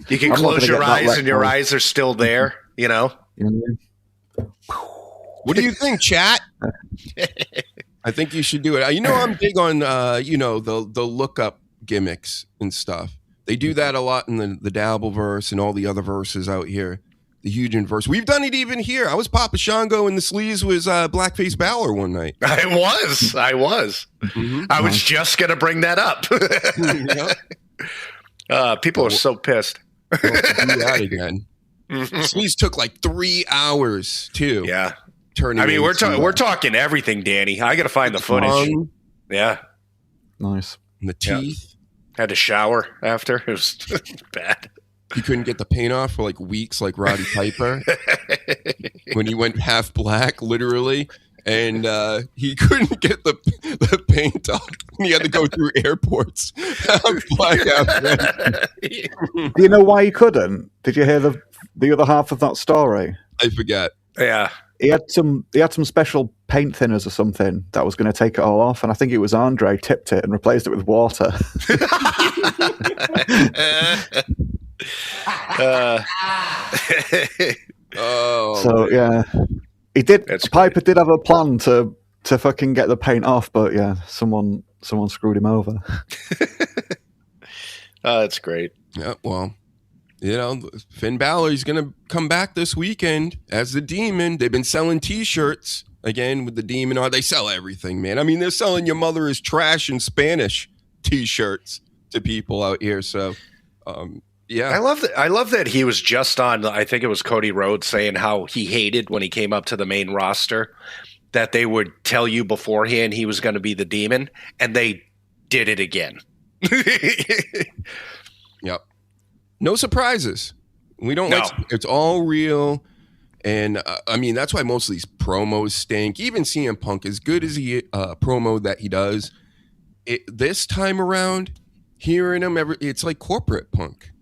You can I'm not close gonna your get that eyes and your wet, eyes are still there, you know? What do you think, chat? I think you should do it. You know, I'm big on, the lookup gimmicks and stuff. They do that a lot in the Dabbleverse and all the other verses out here. The HUGEnverse. We've done it even here. I was Papa Shango and the Sleaze was Blackface Balor one night. I was. Mm-hmm. I was just going to bring that up. People are so pissed. We'll do that again. Sleaze took like 3 hours too. Yeah. Turning. I mean, we're talking everything, Danny. I got to find the footage. Yeah. Nice. And the teeth. Had to shower after. It was bad. He couldn't get the paint off for like weeks, like Roddy Piper, when he went half black, literally, and he couldn't get the paint off. He had to go through airports, half black, half red. Do you know why he couldn't? Did you hear the other half of that story? I forget. Yeah. He had some special paint thinners or something that was going to take it all off, and I think it was Andre tipped it and replaced it with water. So yeah, he did. Piper did have a plan to fucking get the paint off, but yeah, someone screwed him over. That's great. Yeah, well, Finn Balor's going to come back this weekend as the Demon. They've been selling T-shirts again with the Demon on. They sell everything, man. I mean, they're selling "Your Mother Is Trash" in Spanish T-shirts to people out here. So, yeah, I love that he was just on. I think it was Cody Rhodes saying how he hated when he came up to the main roster that they would tell you beforehand he was going to be the Demon, and they did it again. Yep. No surprises. We don't like it's all real. And I mean, that's why most of these promos stink. Even CM Punk, as good as he promo that he does, this time around, hearing him, it's like corporate Punk.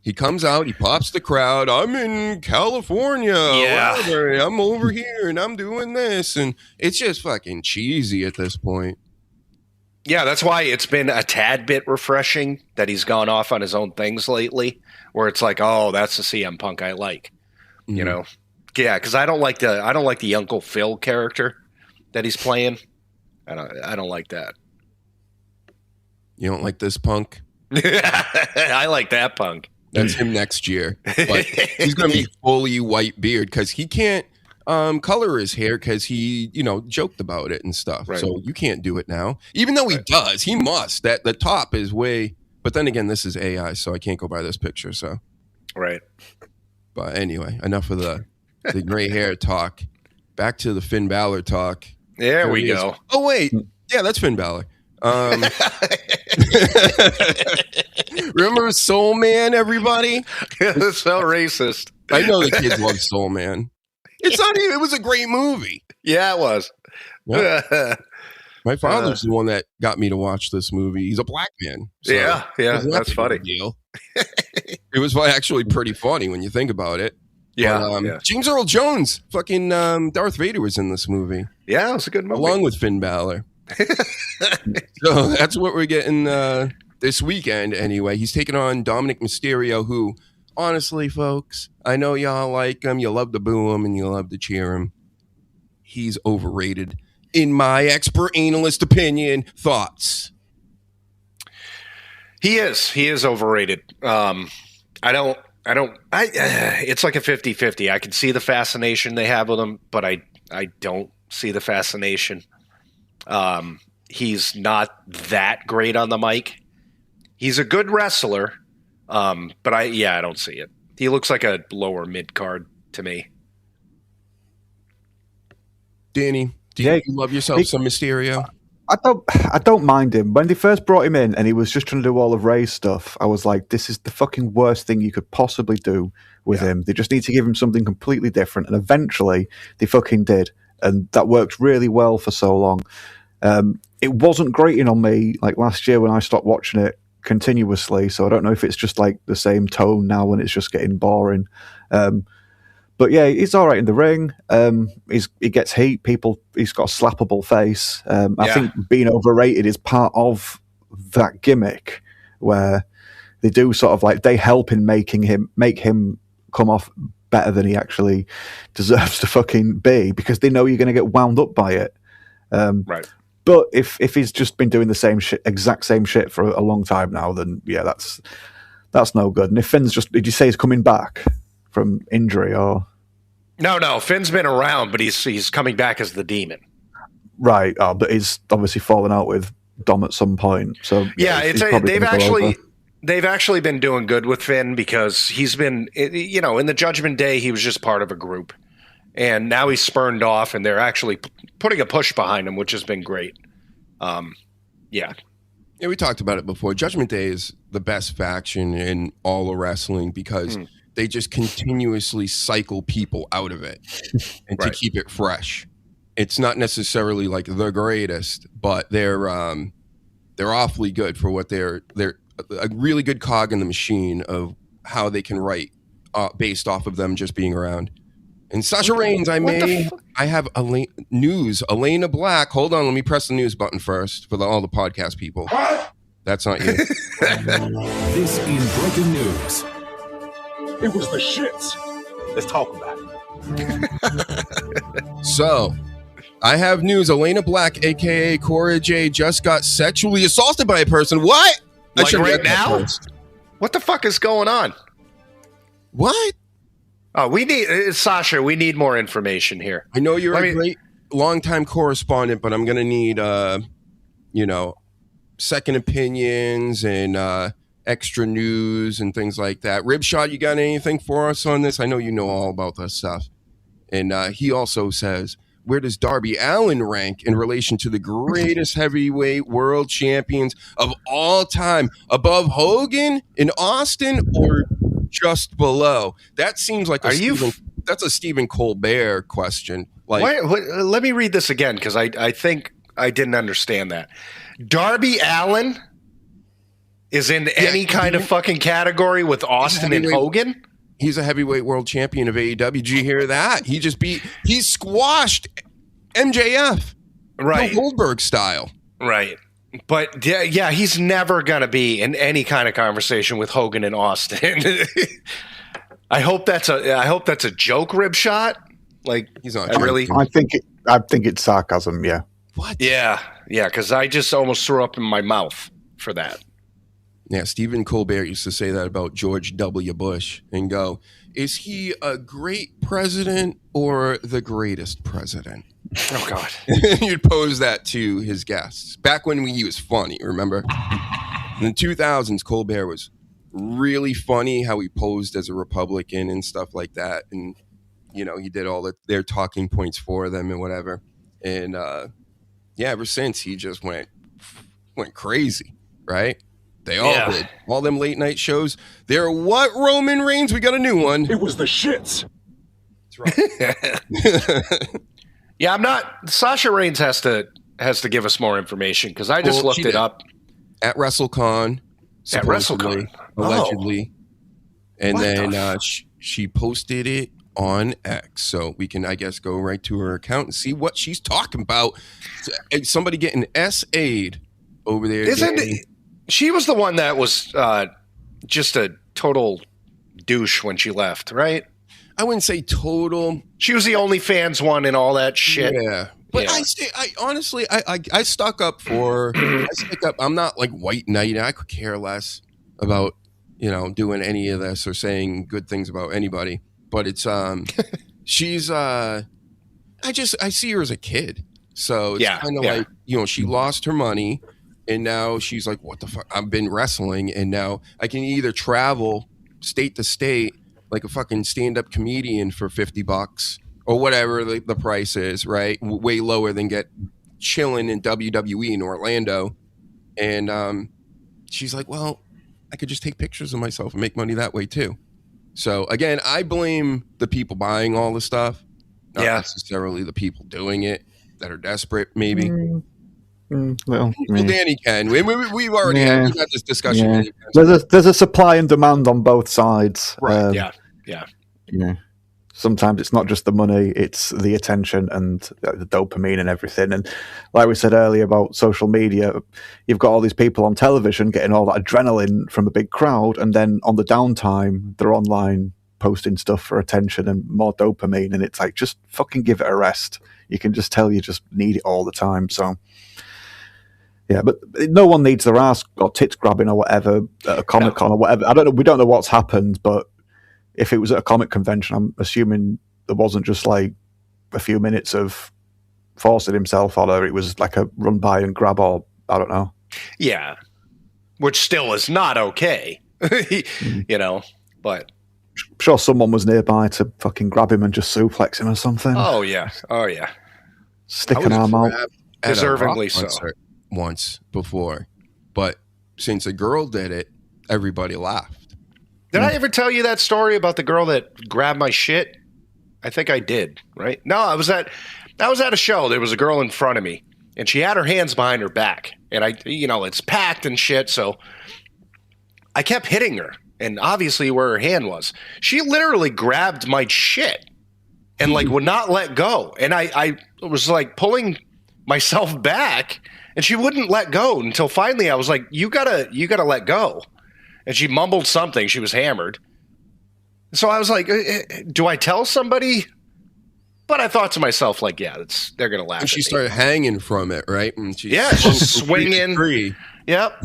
He comes out, he pops the crowd. I'm in California. Yeah. Whatever. I'm over here and I'm doing this. And it's just fucking cheesy at this point. Yeah, that's why it's been a tad bit refreshing that he's gone off on his own things lately, where it's like, oh, that's the CM Punk I like, you know? Yeah, because I don't like the Uncle Phil character that he's playing. I don't like that. You don't like this Punk? I like that Punk. That's him next year. But he's going to be fully white beard because he can't color his hair because he, joked about it and stuff. Right. So you can't do it now. Even though he does, he must. That the top is way. But then again, this is AI, so I can't go by this picture. So, right. But anyway, enough of the gray hair talk. Back to the Finn Balor talk. There we go. Oh wait, yeah, that's Finn Balor. Remember Soul Man, everybody? That's so racist. I know the kids love Soul Man. It's not even. It was a great movie. Yeah, it was. Yeah. My father's the one that got me to watch this movie. He's a black man. So yeah, that's funny. Deal. It was actually pretty funny when you think about it. Yeah, but, James Earl Jones, fucking Darth Vader was in this movie. Yeah, it was a good movie. Along with Finn Balor. So that's what we're getting this weekend anyway. He's taking on Dominic Mysterio, who, honestly, folks, I know y'all like him. You love to boo him and you love to cheer him. He's overrated. In my expert analyst opinion, thoughts? He is overrated. It's like a 50-50. I can see the fascination they have with him, but I don't see the fascination. He's not that great on the mic. He's a good wrestler, but I don't see it. He looks like a lower mid card to me. Danny, do you love yourself some Mysterio? I don't mind him. When they first brought him in and he was just trying to do all of Ray's stuff, I was like, this is the fucking worst thing you could possibly do with him. They just need to give him something completely different. And eventually they fucking did. And that worked really well for so long. It wasn't grating on me like last year when I stopped watching it continuously. So I don't know if it's just like the same tone now when it's just getting boring. But yeah, he's all right in the ring. He gets heat. He's got a slappable face. I think being overrated is part of that gimmick where they do sort of like they help in make him come off better than he actually deserves to fucking be because they know you're going to get wound up by it. Right. But if he's just been doing the exact same shit for a long time now, then yeah, that's no good. And if Finn's did you say he's coming back from injury or? No. Finn's been around, but he's coming back as the Demon. Right. Oh, but he's obviously fallen out with Dom at some point. So yeah, they've actually been doing good with Finn because he's been, in the Judgment Day, he was just part of a group, and now he's spurned off, and they're actually putting a push behind him, which has been great. Yeah, we talked about it before. Judgment Day is the best faction in all of wrestling because they just continuously cycle people out of it and to keep it fresh. It's not necessarily like the greatest, but they're awfully good for what they're a really good cog in the machine of how they can write based off of them just being around. And Sasha Reigns, I have news. Elena Black. Hold on, let me press the news button first for all the podcast people. That's not you. This is breaking news. It was the shits. Let's talk about it. So, I have news. Elena Black, a.k.a. Cora J, just got sexually assaulted by a person. What? Like right now? What the fuck is going on? What? Oh, we need more information here. I know you're a great longtime correspondent, but I'm going to need, second opinions and extra news and things like that. Ribshot, you got anything for us on this? I know you know all about this stuff. And he also says, where does Darby Allin rank in relation to the greatest heavyweight world champions of all time? Above Hogan in Austin or just below? That seems like that's a Stephen Colbert question. Let me read this again because I think I didn't understand that. Darby Allin is in any kind of fucking category with Austin and Hogan? He's a heavyweight world champion of AEW. Did you hear that? He squashed MJF. Right. Goldberg style. Right. But yeah, he's never going to be in any kind of conversation with Hogan and Austin. I hope that's a joke, rib shot. Like he's not. I think it's sarcasm. Yeah. What? Yeah, because I just almost threw up in my mouth for that. Yeah, Stephen Colbert used to say that about George W. Bush and go, is he a great president or the greatest president? Oh, God. You'd pose that to his guests. Back when he was funny, remember? In the 2000s, Colbert was really funny how he posed as a Republican and stuff like that. And, he did all their talking points for them and whatever. And, ever since, he just went crazy, right? They all did. All them late night shows. They're what, Roman Reigns? We got a new one. It was the shits. That's right. Yeah, I'm not. Sasha Reigns has to give us more information because I just looked it up at WrestleCon. At WrestleCon, allegedly, and What then the she posted it on X, so we can, I guess, go right to her account and see what she's talking about. Somebody getting SA'd over there. Isn't it? She was the one that was just a total douche when she left, right? I wouldn't say total. She was the OnlyFans one and all that shit. Yeah. But Yeah. I honestly, I stuck up for, I'm not like white knight. I could care less about, doing any of this or saying good things about anybody. But it's, she's, I see her as a kid. So it's kind of like, she lost her money and now she's like, what the fuck? I've been wrestling and now I can either travel state to state like a fucking stand-up comedian for $50 or whatever the price is, right? Way lower than get chilling in WWE in Orlando. And she's like, well, I could just take pictures of myself and make money that way too. So again, I blame the people buying all the stuff, not necessarily the people doing it that are desperate, maybe. Well, Danny can. We've already had this discussion. Yeah. There's a supply and demand on both sides. Right. Yeah. Sometimes it's not just the money, it's the attention and the dopamine and everything. And like we said earlier about social media, you've got all these people on television getting all that adrenaline from a big crowd, and then on the downtime, they're online posting stuff for attention and more dopamine. And it's like, just fucking give it a rest. You can just tell you just need it all the time. So, yeah, but no one needs their ass or tits grabbing or whatever at a Comic-Con or whatever. I don't know. We don't know what's happened, but if it was at a comic convention, I'm assuming there wasn't just like a few minutes of forcing himself on her. It was like a run by and grab, or I don't know. Yeah. Which still is not okay, but. I'm sure someone was nearby to fucking grab him and just suplex him or something. Oh, yeah. Stick an arm out. Deservingly so. Once before. But since a girl did it, everybody laughed. Did I ever tell you that story about the girl that grabbed my shit? I think I did, right? No, I was at a show. There was a girl in front of me, and she had her hands behind her back. And it's packed and shit, so I kept hitting her, and obviously where her hand was. She literally grabbed my shit and like would not let go. And I was like pulling myself back, and she wouldn't let go until finally I was like, you gotta let go. And she mumbled something. She was hammered. So I was like, do I tell somebody? But I thought to myself, like, they're going to laugh. And she started hanging from it, right? And she's swinging. Free. Yep.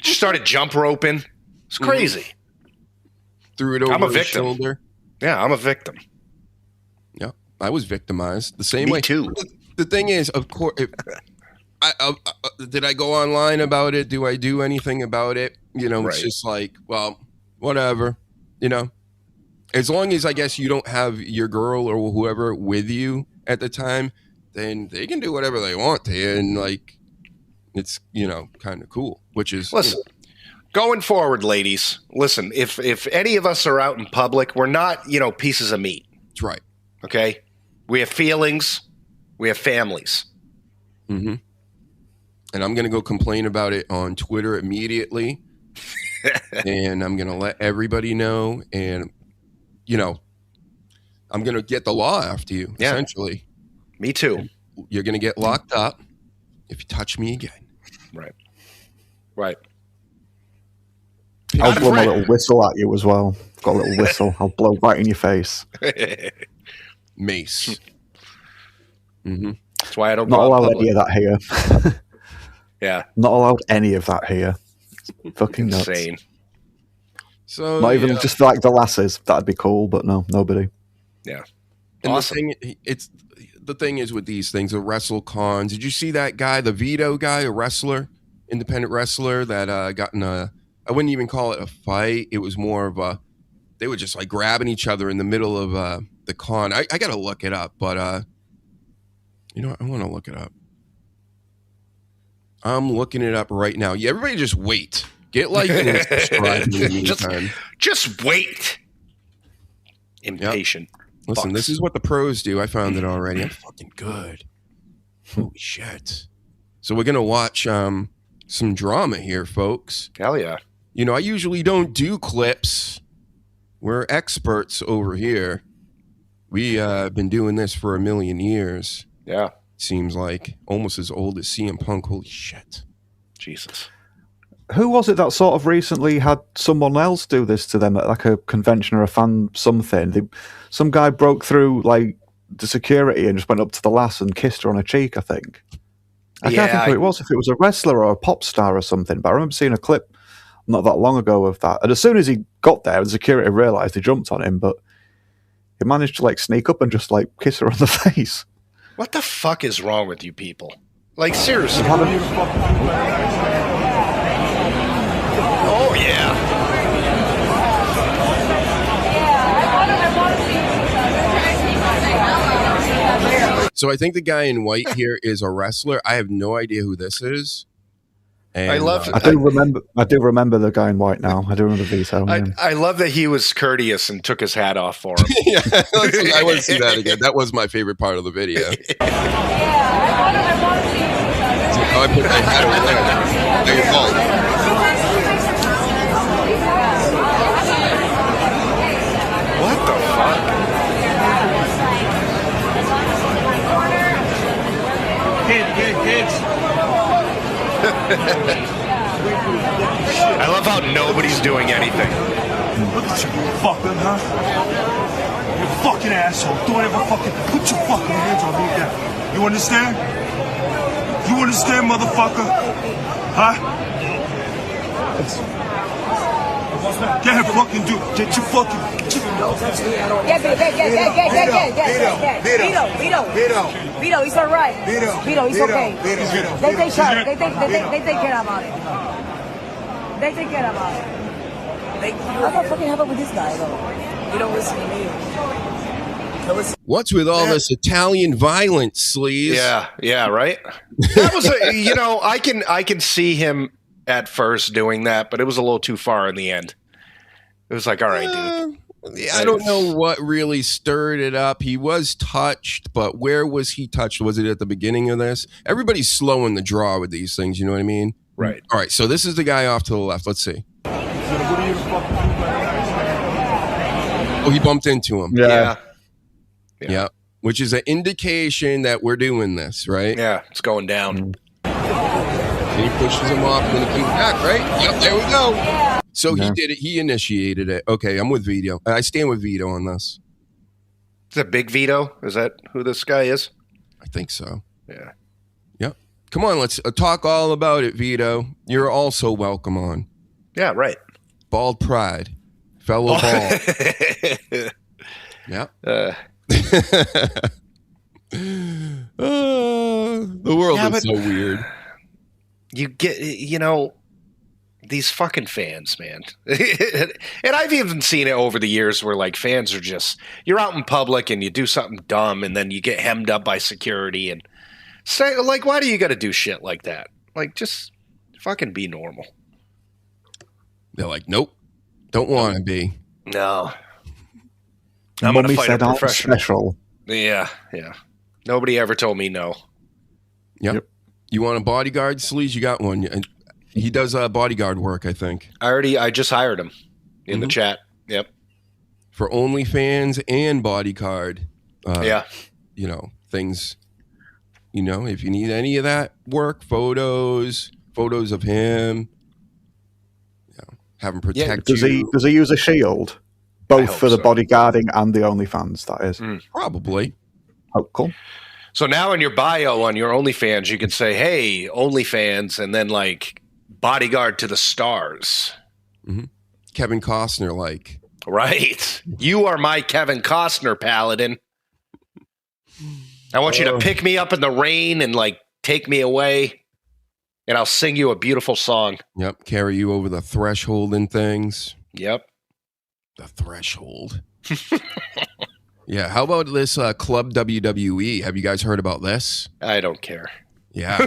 She started jump roping. It's crazy. Threw it over I'm a her victim. shoulder. Yeah, I'm a victim. Yeah, I was victimized the same way. Me too. The thing is, of course, did I go online about it? Do I do anything about it? It's just like, well, whatever, as long as I guess you don't have your girl or whoever with you at the time, then they can do whatever they want to you. And like, it's, kind of cool, which is, listen, going forward, ladies, listen, if any of us are out in public, we're not, pieces of meat. That's right. Okay. We have feelings. We have families. Mm-hmm. And I'm going to go complain about it on Twitter immediately. And I'm going to let everybody know. And, I'm going to get the law after you, essentially. Me too. You're going to get locked up if you touch me again. Right. I'll blow my little whistle at you as well. I've got a little whistle. I'll blow right in your face. Mace. Mm-hmm. That's why I don't Not go allowed out any of that here. Yeah. Not allowed any of that here. It's fucking insane. Nuts. So not even just like the lasses. That'd be cool, but no, nobody. Yeah. And awesome. the thing is with these things, the WrestleCons. Did you see that guy, the Vito guy, a wrestler, independent wrestler that got in I wouldn't even call it a fight. It was more of they were just like grabbing each other in the middle of the con. I got to look it up, but I want to look it up. I'm looking it up right now. Yeah, everybody just wait. Get like and subscribe in the meantime. Just wait. Impatient. Yep. Listen, this is what the pros do. I found it already. I'm fucking good. Holy shit. So we're going to watch some drama here, folks. Hell yeah. You know, I usually don't do clips. We're experts over here. We been doing this for a million years. Yeah. Seems like almost as old as CM Punk. Holy shit. Jesus. Who was it that sort of recently had someone else do this to them at like a convention or a fan something? Some guy broke through like the security and just went up to the lass and kissed her on her cheek, I think. I can't think who it was, if it was a wrestler or a pop star or something, but I remember seeing a clip not that long ago of that. And as soon as he got there, the security realised he jumped on him, but he managed to like sneak up and just like kiss her on the face. What the fuck is wrong with you people? Like, seriously. Oh, yeah. So I think the guy in white here is a wrestler. I have no idea who this is. And, I love I do remember the guy in white now. I do remember Vito. I love that he was courteous and took his hat off for him. Yeah, I want to see that again. That was my favorite part of the video. So I put my hat over there. There you go. What the fuck? Kids. I love how nobody's doing anything. Look at you, fucker, huh? You fucking asshole. Don't ever fucking put your fucking hands on me again. You understand? You understand, motherfucker? Huh? Get him fucking do. Get your fucking. Vito, he's all right. Vito, he's okay. They take care about it. They take care about it. How the fucking hell with this guy though? You don't listen to me. What's with all this Italian violence, Sleaze? Yeah, right. That was I can see him at first doing that, but it was a little too far in the end. It was like, all right, dude. I don't know what really stirred it up. He was touched, but where was he touched? Was it at the beginning of this? Everybody's slow in the draw with these things, you know what I mean? Right. All right, so this is the guy off to the left. Let's see. Oh, he bumped into him. Yeah. Which is an indication that we're doing this, right? Yeah, it's going down. And he pushes him off, and then he comes back, right? Yep, there we go. So he did it. He initiated it. Okay, I'm with Vito. I stand with Vito on this. Is that Big Vito? Is that who this guy is? I think so. Yeah. Yep. Come on, let's talk all about it, Vito. You're also welcome on. Yeah, right. Bald Pride. Fellow bald. Yeah. The world is so weird. You get, these fucking fans, man. And I've even seen it over the years where like fans are just, you're out in public and you do something dumb and then you get hemmed up by security and say, like, why do you got to do shit like that? Like, just fucking be normal. They're like, nope, don't want to be. No. I'm going to fight a professional. Special. Yeah. Nobody ever told me no. Yep. You want a bodyguard, Sleaze? You got one. And he does bodyguard work, I think. I just hired him in the chat. Yep. For OnlyFans and bodyguard. Yeah. Things, if you need any of that work, photos of him, have him protect you. Does he use a shield? Both for the bodyguarding and the OnlyFans, that is. Probably. Oh, cool. So now in your bio on your OnlyFans, you can say, hey, OnlyFans, and then like bodyguard to the stars. Mm-hmm. Kevin Costner, like. Right. You are my Kevin Costner, Paladin. I want you to pick me up in the rain and like take me away, and I'll sing you a beautiful song. Yep. Carry you over the threshold and things. Yep. The threshold. Yeah. How about this Club WWE? Have you guys heard about this? I don't care. Yeah.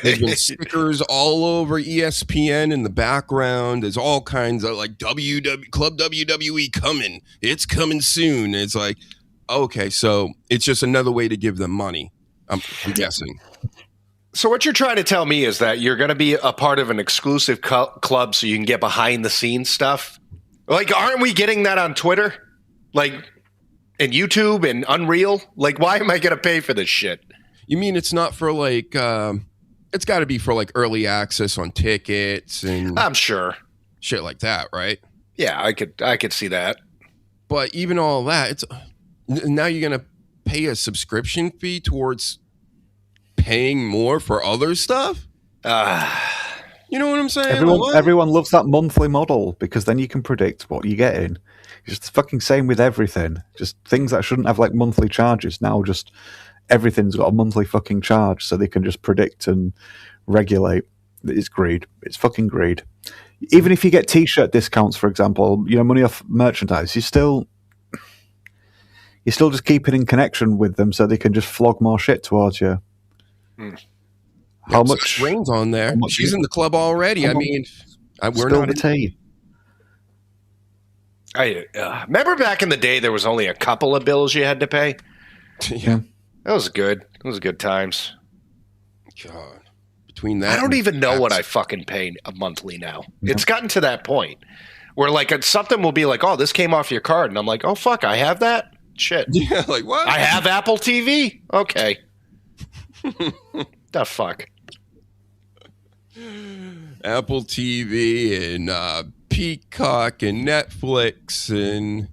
There's been stickers all over ESPN in the background. There's all kinds of like Club WWE coming. It's coming soon. It's like, Okay, so it's just another way to give them money. I'm guessing. So what you're trying to tell me is that you're going to be a part of an exclusive club so you can get behind the scenes stuff? Like, aren't we getting that on Twitter? Like, and YouTube and Unreal? Like, why am I going to pay for this shit? You mean it's not for like, it's got to be for like early access on tickets and I'm sure. Shit like that, right? Yeah, I could see that. But even all that, it's now you're going to pay a subscription fee towards paying more for other stuff? You know what I'm saying? Everyone loves that monthly model because then you can predict what you're getting. It's just the fucking same with everything. Just things that shouldn't have like monthly charges now just everything's got a monthly fucking charge so they can just predict and regulate. It's greed. It's fucking greed. Even if you get t-shirt discounts, for example, money off merchandise, you're still just keeping in connection with them so they can just flog more shit towards you. How much Rain's on there? She's in the club already. I mean, we're not the tea. I remember back in the day there was only a couple of bills you had to pay. Yeah. That was good. It was good times. God. Between that, I don't even know what I fucking pay a monthly now. Yeah. It's gotten to that point where like something will be like, oh, this came off your card. And I'm like, oh, fuck, I have that? Shit. Yeah, like what? I have Apple TV? Okay. The fuck? Apple TV and Peacock and Netflix and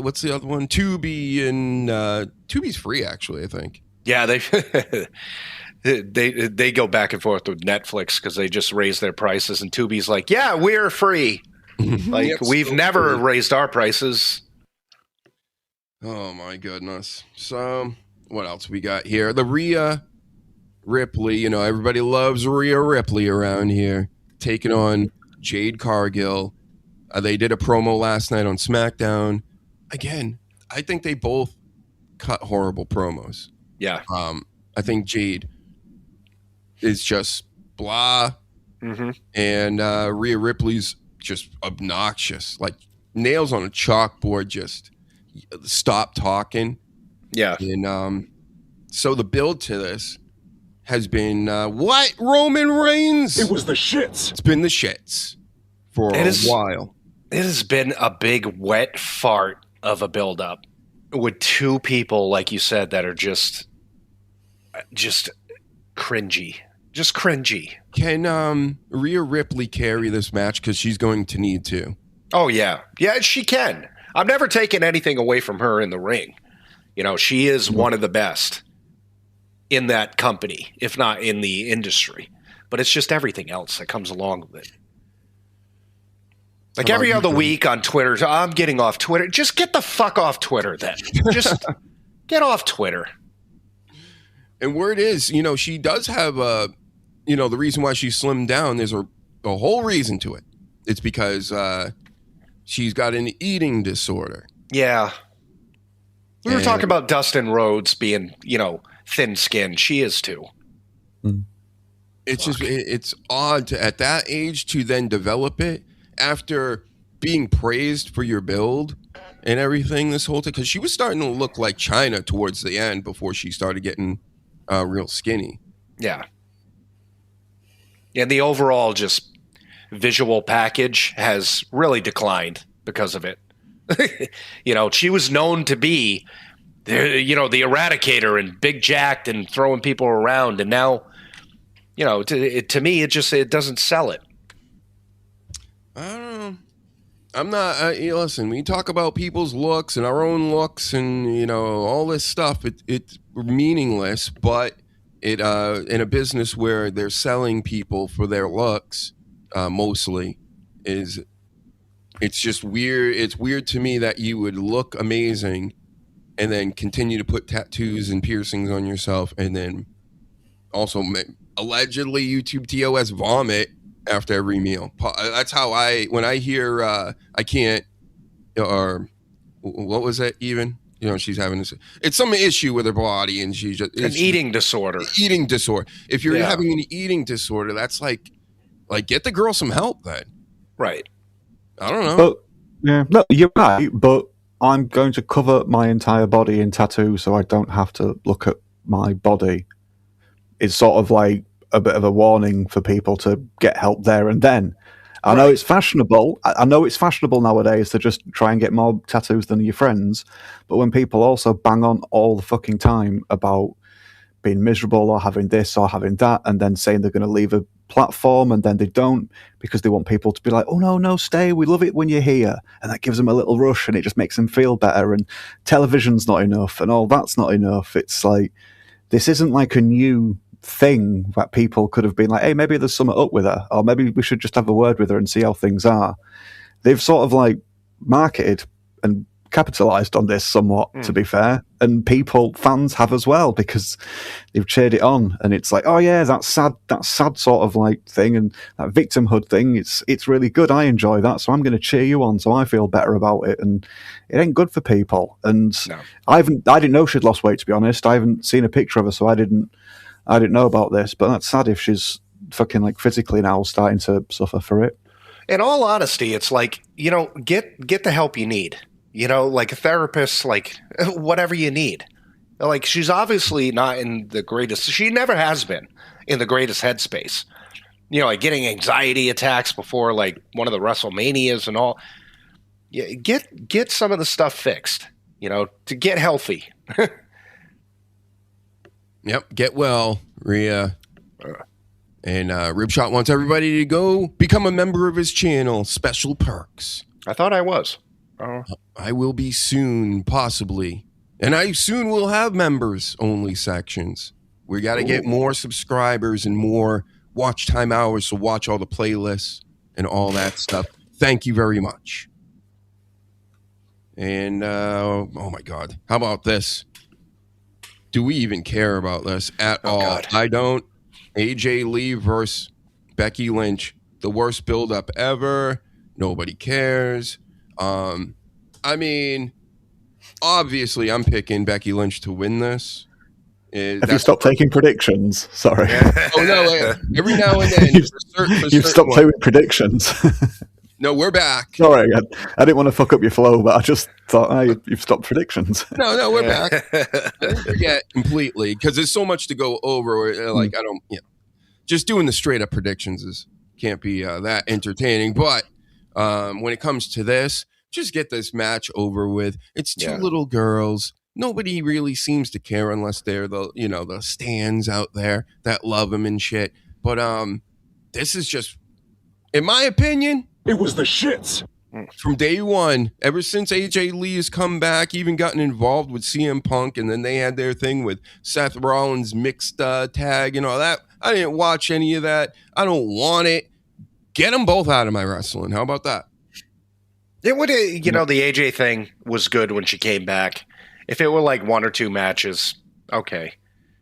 what's the other one? Tubi and Tubi's free actually, I think. Yeah, they go back and forth with Netflix because they just raise their prices, and Tubi's like, yeah, we're free. Like we've never raised our prices. Oh my goodness. So what else we got here? The Rhea Ripley, everybody loves Rhea Ripley around here, taking on Jade Cargill. They did a promo last night on SmackDown. Again, I think they both cut horrible promos. Yeah. I think Jade is just blah. Mm-hmm. And Rhea Ripley's just obnoxious. Like nails on a chalkboard, just stop talking. Yeah. And so the build to this has been what? Roman Reigns? It was the shits. It's been the shits for a while. It has been a big wet fart of a build-up with two people, like you said, that are just cringy. Just cringy. Can Rhea Ripley carry this match? Because she's going to need to. Oh, yeah. Yeah, she can. I've never taken anything away from her in the ring. She is one of the best in that company, if not in the industry. But it's just everything else that comes along with it. Like every other week on Twitter, I'm getting off Twitter. Just get the fuck off Twitter then. Just get off Twitter. And word is, she does have the reason why she slimmed down, there's a whole reason to it. It's because she's got an eating disorder. Yeah. We were talking about Dustin Rhodes being, thin-skinned. She is too. It's just, it's odd at that age to then develop it after being praised for your build and everything this whole time. Because she was starting to look like China towards the end before she started getting real skinny. Yeah. And the overall just visual package has really declined because of it. She was known to be, the eradicator and big jacked and throwing people around. And now, to me, it doesn't sell it. I don't know. I'm not, listen, we talk about people's looks and our own looks and, all this stuff. It's meaningless, but it in a business where they're selling people for their looks, mostly, it's just weird. It's weird to me that you would look amazing and then continue to put tattoos and piercings on yourself and then also allegedly YouTube TOS vomit after every meal. That's how when I hear I can't, or what was that even? She's having this. It's some issue with her body, and she's just an eating disorder. Eating disorder. If you're having an eating disorder, that's like get the girl some help then. Right. I don't know. But no, you're right. But I'm going to cover my entire body in tattoos so I don't have to look at my body, is sort of like a bit of a warning for people to get help there and then. I know it's fashionable. I know it's fashionable nowadays to just try and get more tattoos than your friends, but when people also bang on all the fucking time about being miserable or having this or having that, and then saying they're going to leave a platform and then they don't because they want people to be like, oh no, stay, we love it when you're here, and that gives them a little rush and it just makes them feel better, and television's not enough and all that's not enough. It's like, this isn't like a new thing that people could have been like, hey, maybe there's something up with her, or maybe we should just have a word with her and see how things are. They've sort of like marketed and capitalized on this somewhat, to be fair, and fans have as well, because they've cheered it on, and it's like, oh yeah, that sad sort of like thing, and that victimhood thing, it's really good, I enjoy that, so I'm going to cheer you on so I feel better about it. And it ain't good for people. And no. I didn't know she'd lost weight, to be honest. I haven't seen a picture of her, so I didn't know about this, but that's sad if she's fucking like physically now starting to suffer for it. In all honesty, it's like, get the help you need. Like a therapist, like whatever you need. Like, she's obviously not in the greatest, she never has been in the greatest headspace. Like getting anxiety attacks before like one of the WrestleManias and all. Yeah, get some of the stuff fixed, to get healthy. Yep, get well, Rhea. And Ripshot wants everybody to go become a member of his channel. Special perks. I thought I was. I will be soon, possibly. And I soon will have members-only sections. We got to get more subscribers and more watch time hours to watch all the playlists and all that stuff. Thank you very much. And, oh my God. How about this? Do we even care about this at all? God. I don't. AJ Lee versus Becky Lynch. The worst build-up ever. Nobody cares. I mean, obviously, I'm picking Becky Lynch to win this. Have you stopped taking predictions? Sorry. Oh, no. Every now and then. You've stopped doing predictions. No, we're back. Sorry, I didn't want to fuck up your flow, but I just thought, you've stopped predictions. No, we're back. I didn't forget completely, because there's so much to go over. Like, I don't, just doing the straight up predictions can't be that entertaining. But when it comes to this, just get this match over with. It's two little girls. Nobody really seems to care unless they're the stands out there that love them and shit. But this is just, in my opinion, it was the shits. From day one, ever since AJ Lee has come back, even gotten involved with CM Punk, and then they had their thing with Seth Rollins mixed tag and all that. I didn't watch any of that. I don't want it. Get them both out of my wrestling. How about that? It would, the AJ thing was good when she came back. If it were like one or two matches, okay.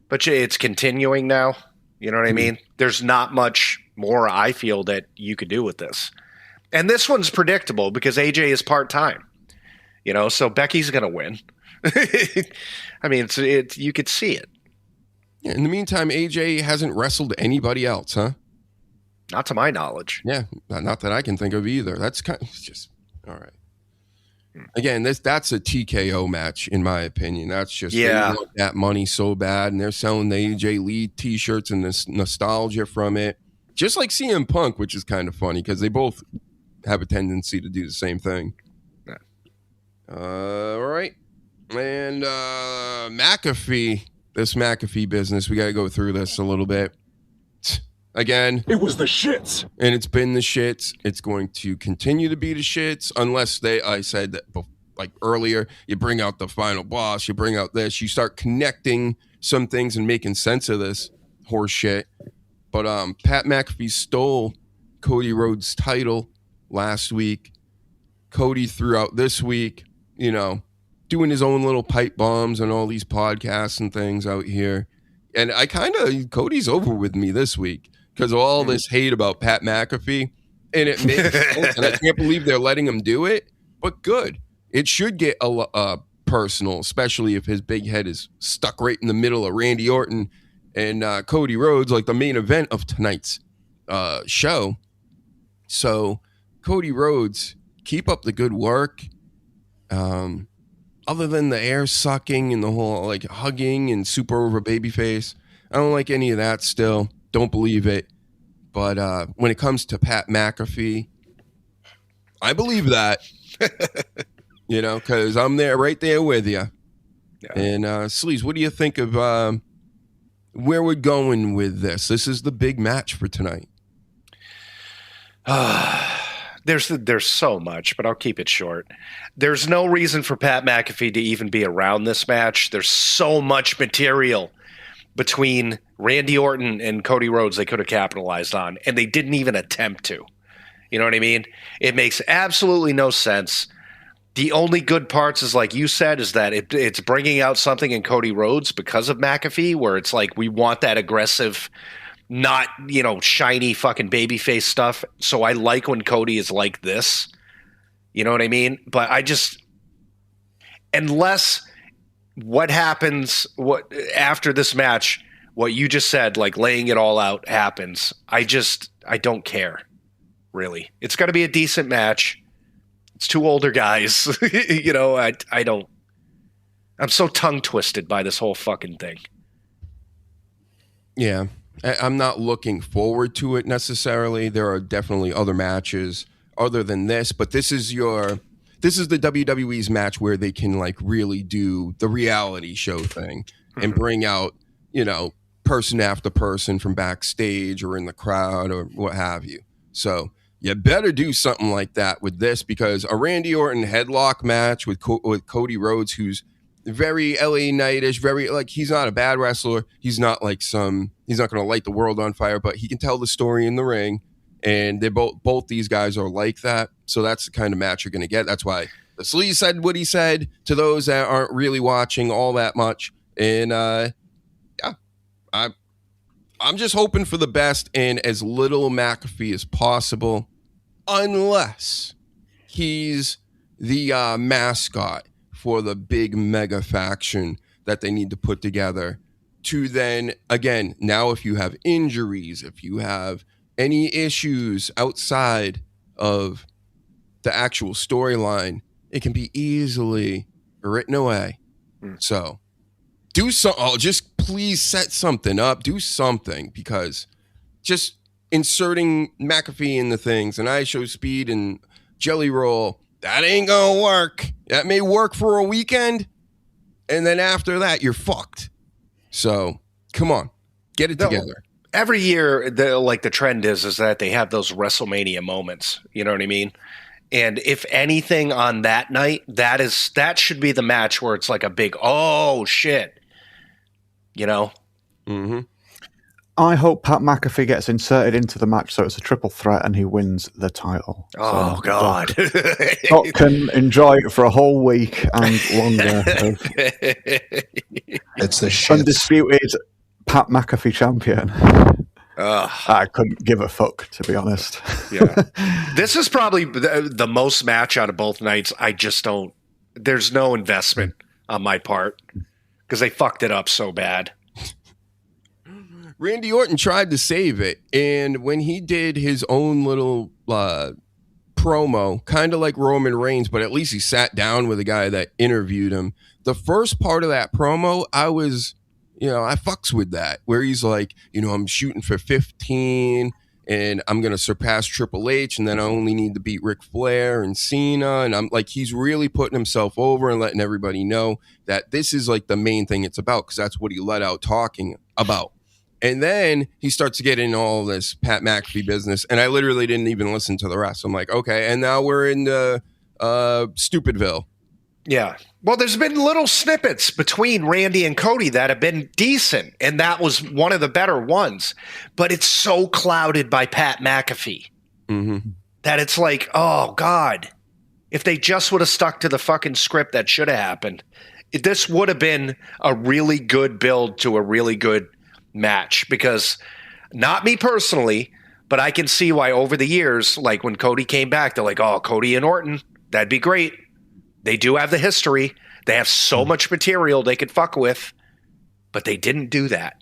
But it's continuing now. You know what I mean? There's not much more, I feel, that you could do with this. And this one's predictable because AJ is part-time. So Becky's going to win. I mean, it's you could see it. Yeah, in the meantime, AJ hasn't wrestled anybody else, huh? Not to my knowledge. Yeah, not that I can think of either. That's kind of just all right. Again, that's a TKO match, in my opinion. That's just they want that money so bad, and they're selling the AJ Lee T-shirts and this nostalgia from it. Just like CM Punk, which is kind of funny because they both have a tendency to do the same thing. Yeah. All right. And McAfee, this McAfee business, we got to go through this a little bit. Again, it was the shits. And it's been the shits. It's going to continue to be the shits unless I said that like earlier, you bring out the final boss, you bring out this, you start connecting some things and making sense of this horse shit. But Pat McAfee stole Cody Rhodes' title last week. Cody threw out this week, doing his own little pipe bombs on all these podcasts and things out here. And Cody's over with me this week because of all this hate about Pat McAfee. And it makes sense. And I can't believe they're letting him do it. But good. It should get personal, especially if his big head is stuck right in the middle of Randy Orton and Cody Rhodes, like the main event of tonight's show. So, Cody Rhodes, keep up the good work. Other than the air sucking and the whole like hugging and super over babyface, I don't like any of that still. Don't believe it. But when it comes to Pat McAfee, I believe that. You know, because I'm there, right there with you. Yeah. And Sleaze, what do you think of where we're going with this? This is the big match for tonight. There's so much, but I'll keep it short. There's no reason for Pat McAfee to even be around this match. There's so much material between Randy Orton and Cody Rhodes they could have capitalized on, and they didn't even attempt to. You know what I mean? It makes absolutely no sense. The only good parts is, like you said, is that it's bringing out something in Cody Rhodes because of McAfee, where it's like we want that aggressive, not, you know, shiny fucking babyface stuff. So I like when Cody is like this. You know what I mean? But I just, unless what happens after this match, what you just said, like laying it all out happens, I don't care, really. It's got to be a decent match. It's two older guys. You know, I don't. I'm so tongue twisted by this whole fucking thing. Yeah, I'm not looking forward to it necessarily. There are definitely other matches other than this, but this is the WWE's match where they can like really do the reality show thing and bring out, you know, person after person from backstage or in the crowd or what have you. So you better do something like that with this, because a Randy Orton headlock match with Cody Rhodes, who's very LA Knight-ish, very like, he's not a bad wrestler. He's not like he's not going to light the world on fire, but he can tell the story in the ring. And they both these guys are like that. So that's the kind of match you're going to get. That's why the Sleaze said what he said to those that aren't really watching all that much. And yeah, I'm just hoping for the best and as little McAfee as possible, unless he's the mascot for the big mega faction that they need to put together to then, again, now if you have injuries, if you have any issues outside of the actual storyline, it can be easily written away. So do something. Oh, just please set something up. Do something, because just inserting McAfee in the things and I Show Speed and Jelly Roll, that ain't gonna work. That may work for a weekend, and then after that, you're fucked. So come on, get it together. Every year, the trend is that they have those WrestleMania moments. You know what I mean? And if anything on that night, that should be the match where it's like a big, oh shit, you know? Mm-hmm. I hope Pat McAfee gets inserted into the match so it's a triple threat and he wins the title. Oh, so God. Doc can enjoy it for a whole week and longer. It's the shit. Undisputed Pat McAfee champion. I couldn't give a fuck, to be honest. Yeah. This is probably the most match out of both nights. I just don't. There's no investment on my part because they fucked it up so bad. Randy Orton tried to save it, and when he did his own little promo, kind of like Roman Reigns, but at least he sat down with a guy that interviewed him. The first part of that promo, I fucks with that, where he's like, I'm shooting for 15 and I'm going to surpass Triple H, and then I only need to beat Ric Flair and Cena. And I'm like, he's really putting himself over and letting everybody know that this is like the main thing it's about, because that's what he let out talking about. And then he starts to get in all this Pat McAfee business, and I literally didn't even listen to the rest. I'm like, okay, and now we're in Stupidville. Yeah. Well, there's been little snippets between Randy and Cody that have been decent, and that was one of the better ones. But it's so clouded by Pat McAfee that it's like, oh, God, if they just would have stuck to the fucking script that should have happened, this would have been a really good build to a really good match. Because not me personally, but I can see why over the years, like when Cody came back, they're like, oh, Cody and Orton, that'd be great. They do have the history. They have so much material they could fuck with, but they didn't do that.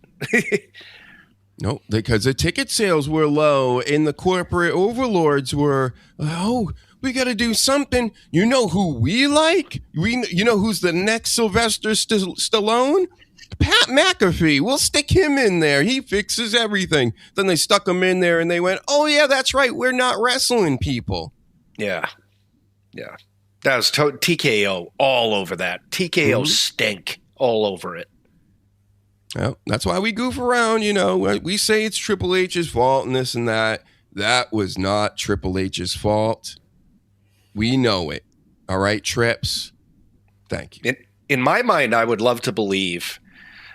No, because the ticket sales were low and the corporate overlords were, We got to do something. You know who we like? You know who's the next Sylvester Stallone? Pat McAfee. We'll stick him in there. He fixes everything. Then they stuck him in there and they went, oh, yeah, that's right. We're not wrestling people. Yeah. Yeah. That was TKO all over that. TKO stink all over it. Well, that's why we goof around, you know. We say it's Triple H's fault and this and that. That was not Triple H's fault. We know it. All right, Trips. Thank you. In my mind, I would love to believe,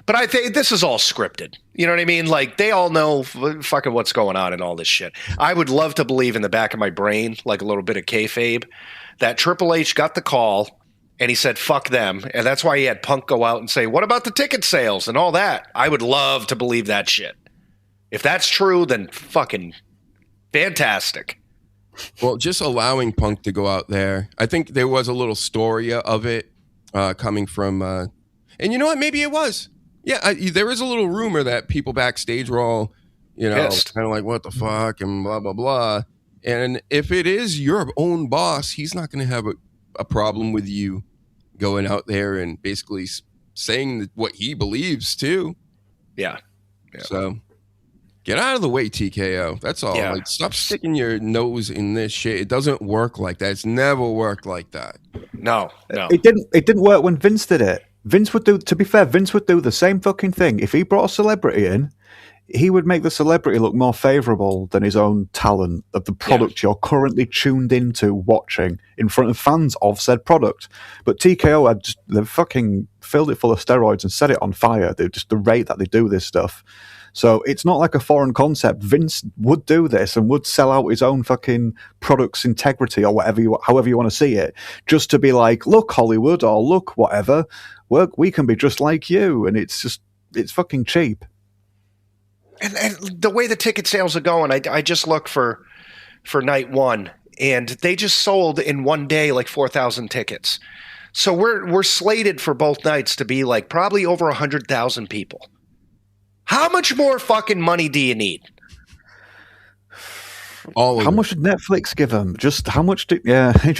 but I think this is all scripted. You know what I mean? Like, they all know fucking what's going on and all this shit. I would love to believe in the back of my brain, like a little bit of kayfabe, that Triple H got the call and he said, fuck them. And that's why he had Punk go out and say, what about the ticket sales and all that? I would love to believe that shit. If that's true, then fucking fantastic. Well, just allowing Punk to go out there, I think there was a little story of it coming from, and you know what? Maybe it was. Yeah, there is a little rumor that people backstage were all, you know, kind of like, what the fuck, and blah, blah, blah. And if it is your own boss, he's not going to have a problem with you going out there and basically saying what he believes, too. Yeah. So get out of the way, TKO. That's all. Yeah. Like, stop sticking your nose in this shit. It doesn't work like that. It's never worked like that. No. It didn't work when Vince did it. Vince would do the same fucking thing. If he brought a celebrity in, he would make the celebrity look more favorable than his own talent of the product you're currently tuned into watching in front of fans of said product. But TKO they fucking filled it full of steroids and set it on fire. They're just the rate that they do this stuff. So it's not like a foreign concept. Vince would do this and would sell out his own fucking product's integrity or however you want to see it, just to be like, look, Hollywood, or look, whatever, we can be just like you. And it's fucking cheap. And the way the ticket sales are going, I just looked for night one, and they just sold in one day like 4,000 tickets. So we're slated for both nights to be like probably over 100,000 people. How much more fucking money do you need? How much did Netflix give them? Just how much I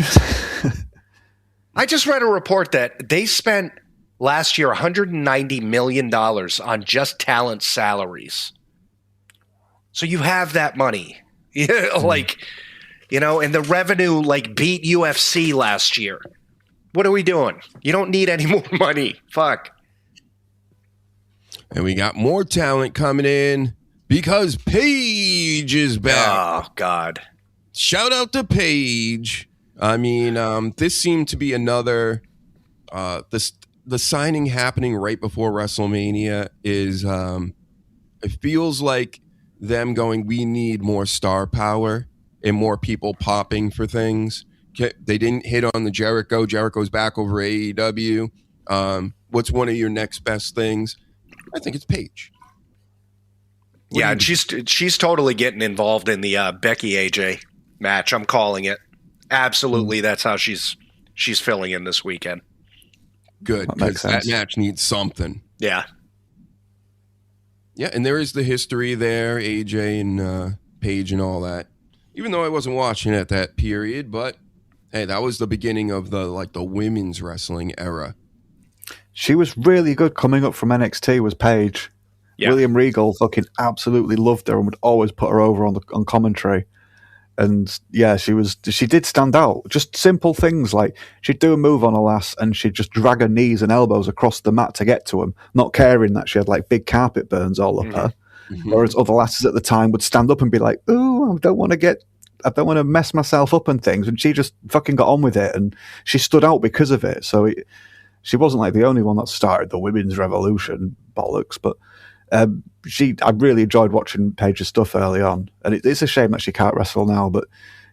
just read a report that they spent last year $190 million on just talent salaries. So you have that money, like, you know, and the revenue like beat UFC last year. What are we doing? You don't need any more money. Fuck. And we got more talent coming in because Paige is back. Oh, God. Shout out to Paige. I mean, this seemed to be another, the signing happening right before WrestleMania is, it feels like them going, we need more star power and more people popping for things. They didn't hit on the Jericho. Jericho's back over AEW. What's one of your next best things? I think it's Paige. Yeah, and she's totally getting involved in the Becky AJ match. I'm calling it. Absolutely, that's how she's filling in this weekend. Good, because that match needs something. Yeah. Yeah, and there is the history there, AJ and Paige and all that. Even though I wasn't watching at that period, but hey, that was the beginning of the women's wrestling era. She was really good coming up from NXT, was Paige. Yeah. William Regal fucking absolutely loved her and would always put her over on commentary. And yeah, she did stand out. Just simple things like she'd do a move on a lass and she'd just drag her knees and elbows across the mat to get to him, not caring that she had like big carpet burns all up her. Mm-hmm. Whereas other lasses at the time would stand up and be like, "Ooh, I don't want to mess myself up and things." And she just fucking got on with it, and she stood out because of it. So she wasn't like the only one that started the women's revolution bollocks, but I really enjoyed watching Paige's stuff early on, and it's a shame that she can't wrestle now, but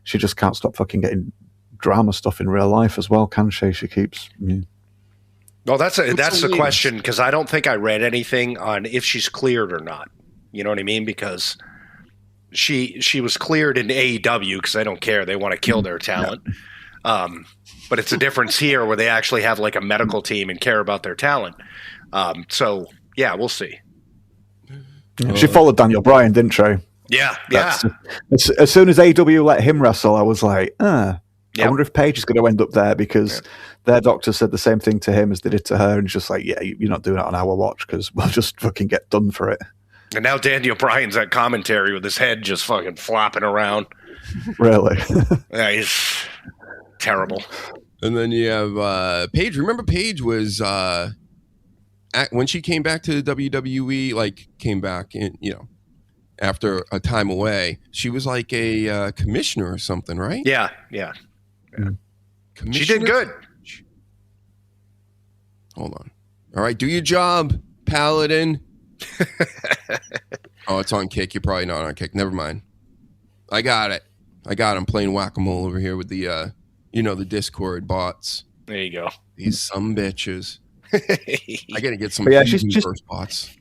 she just can't stop fucking getting drama stuff in real life as well, can she? She keeps. Yeah. Well, that's the question, because I don't think I read anything on if she's cleared or not. You know what I mean? Because she was cleared in AEW because they don't care; they want to kill their talent. Yeah. But it's a difference here where they actually have like a medical team and care about their talent. So yeah, we'll see. She followed Daniel Bryan, didn't she? Yeah. As soon as AEW let him wrestle, I was like, I wonder if Paige is going to end up there because their doctor said the same thing to him as they did to her, and it's just like, yeah, you're not doing it on our watch because we'll just fucking get done for it. And now Daniel Bryan's at commentary with his head just fucking flopping around. Really? Yeah, he's terrible. And then you have Paige. Remember, Paige was when she came back to the WWE, like came back in, after a time away. She was like a commissioner or something, right? Yeah. She did good. Hold on. All right, do your job, Paladin. Oh, it's on Kick. You're probably not on Kick. Never mind. I got it. I'm playing whack-a-mole over here with the, the Discord bots. There you go. These some bitches. I got to get some first bots.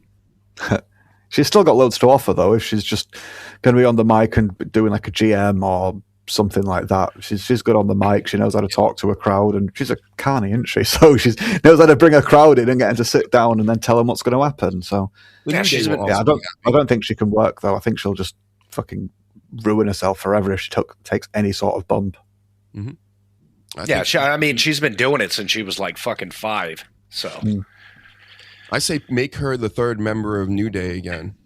She's still got loads to offer, though, if she's just going to be on the mic and doing like a GM or something like that. She's good on the mic. She knows how to talk to a crowd, and she's a carny, isn't she? So she knows how to bring a crowd in and get them to sit down and then tell them what's going to happen. So I don't think she can work, though. I think she'll just fucking ruin herself forever if she takes any sort of bump. Mm-hmm. She's been doing it since she was like fucking 5. So I say make her the third member of New Day again.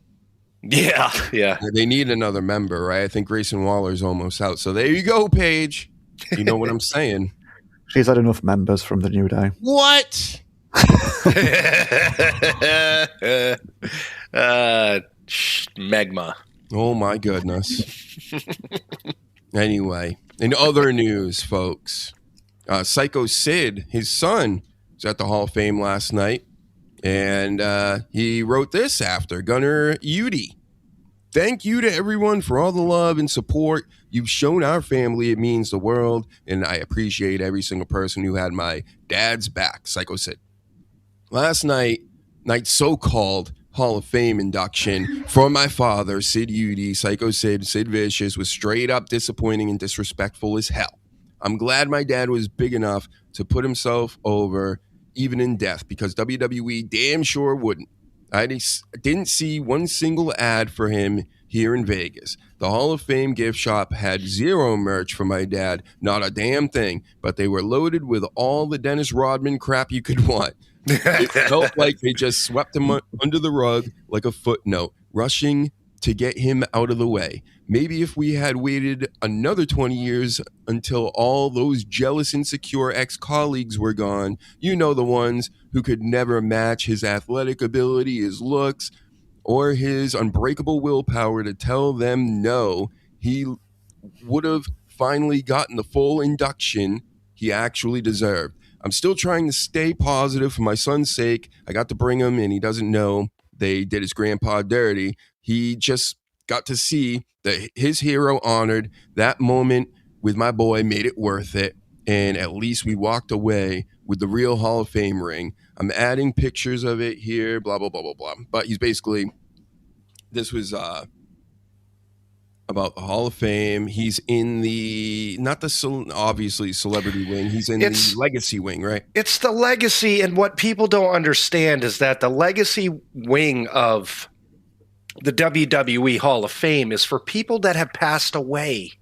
Yeah. They need another member, right? I think Grayson Waller's almost out. So there you go, Paige. You know what I'm saying. She's had enough members from the New Day. What? Megma. Oh, my goodness. Anyway, in other news, folks, Psycho Sid, his son, was at the Hall of Fame last night. And he wrote this after Gunnar Udy. Thank you to everyone for all the love and support you've shown our family. It means the world, and I appreciate every single person who had my dad's back, Psycho Sid. Last night's so-called Hall of Fame induction for my father, Sid Udy, Psycho Sid, Sid Vicious, was straight up disappointing and disrespectful as hell. I'm glad my dad was big enough to put himself over even in death, because WWE damn sure wouldn't. I didn't see one single ad for him here in Vegas. The Hall of Fame gift shop had zero merch for my dad, not a damn thing, but they were loaded with all the Dennis Rodman crap you could want. It felt like they just swept him under the rug like a footnote, rushing to get him out of the way. Maybe if we had waited another 20 years until all those jealous, insecure ex-colleagues were gone, the ones who could never match his athletic ability, his looks, or his unbreakable willpower to tell them no, he would have finally gotten the full induction he actually deserved. I'm still trying to stay positive for my son's sake. I got to bring him, and he doesn't know they did his grandpa dirty. He just got to see that his hero honored. That moment with my boy made it worth it, and at least we walked away with the real Hall of Fame ring. I'm adding pictures of it here, blah, blah, blah, blah, blah. But he's basically, this was about the Hall of Fame. He's in the, not the obviously celebrity wing, he's in the legacy wing, right? It's the legacy, and what people don't understand is that the legacy wing of the WWE Hall of Fame is for people that have passed away.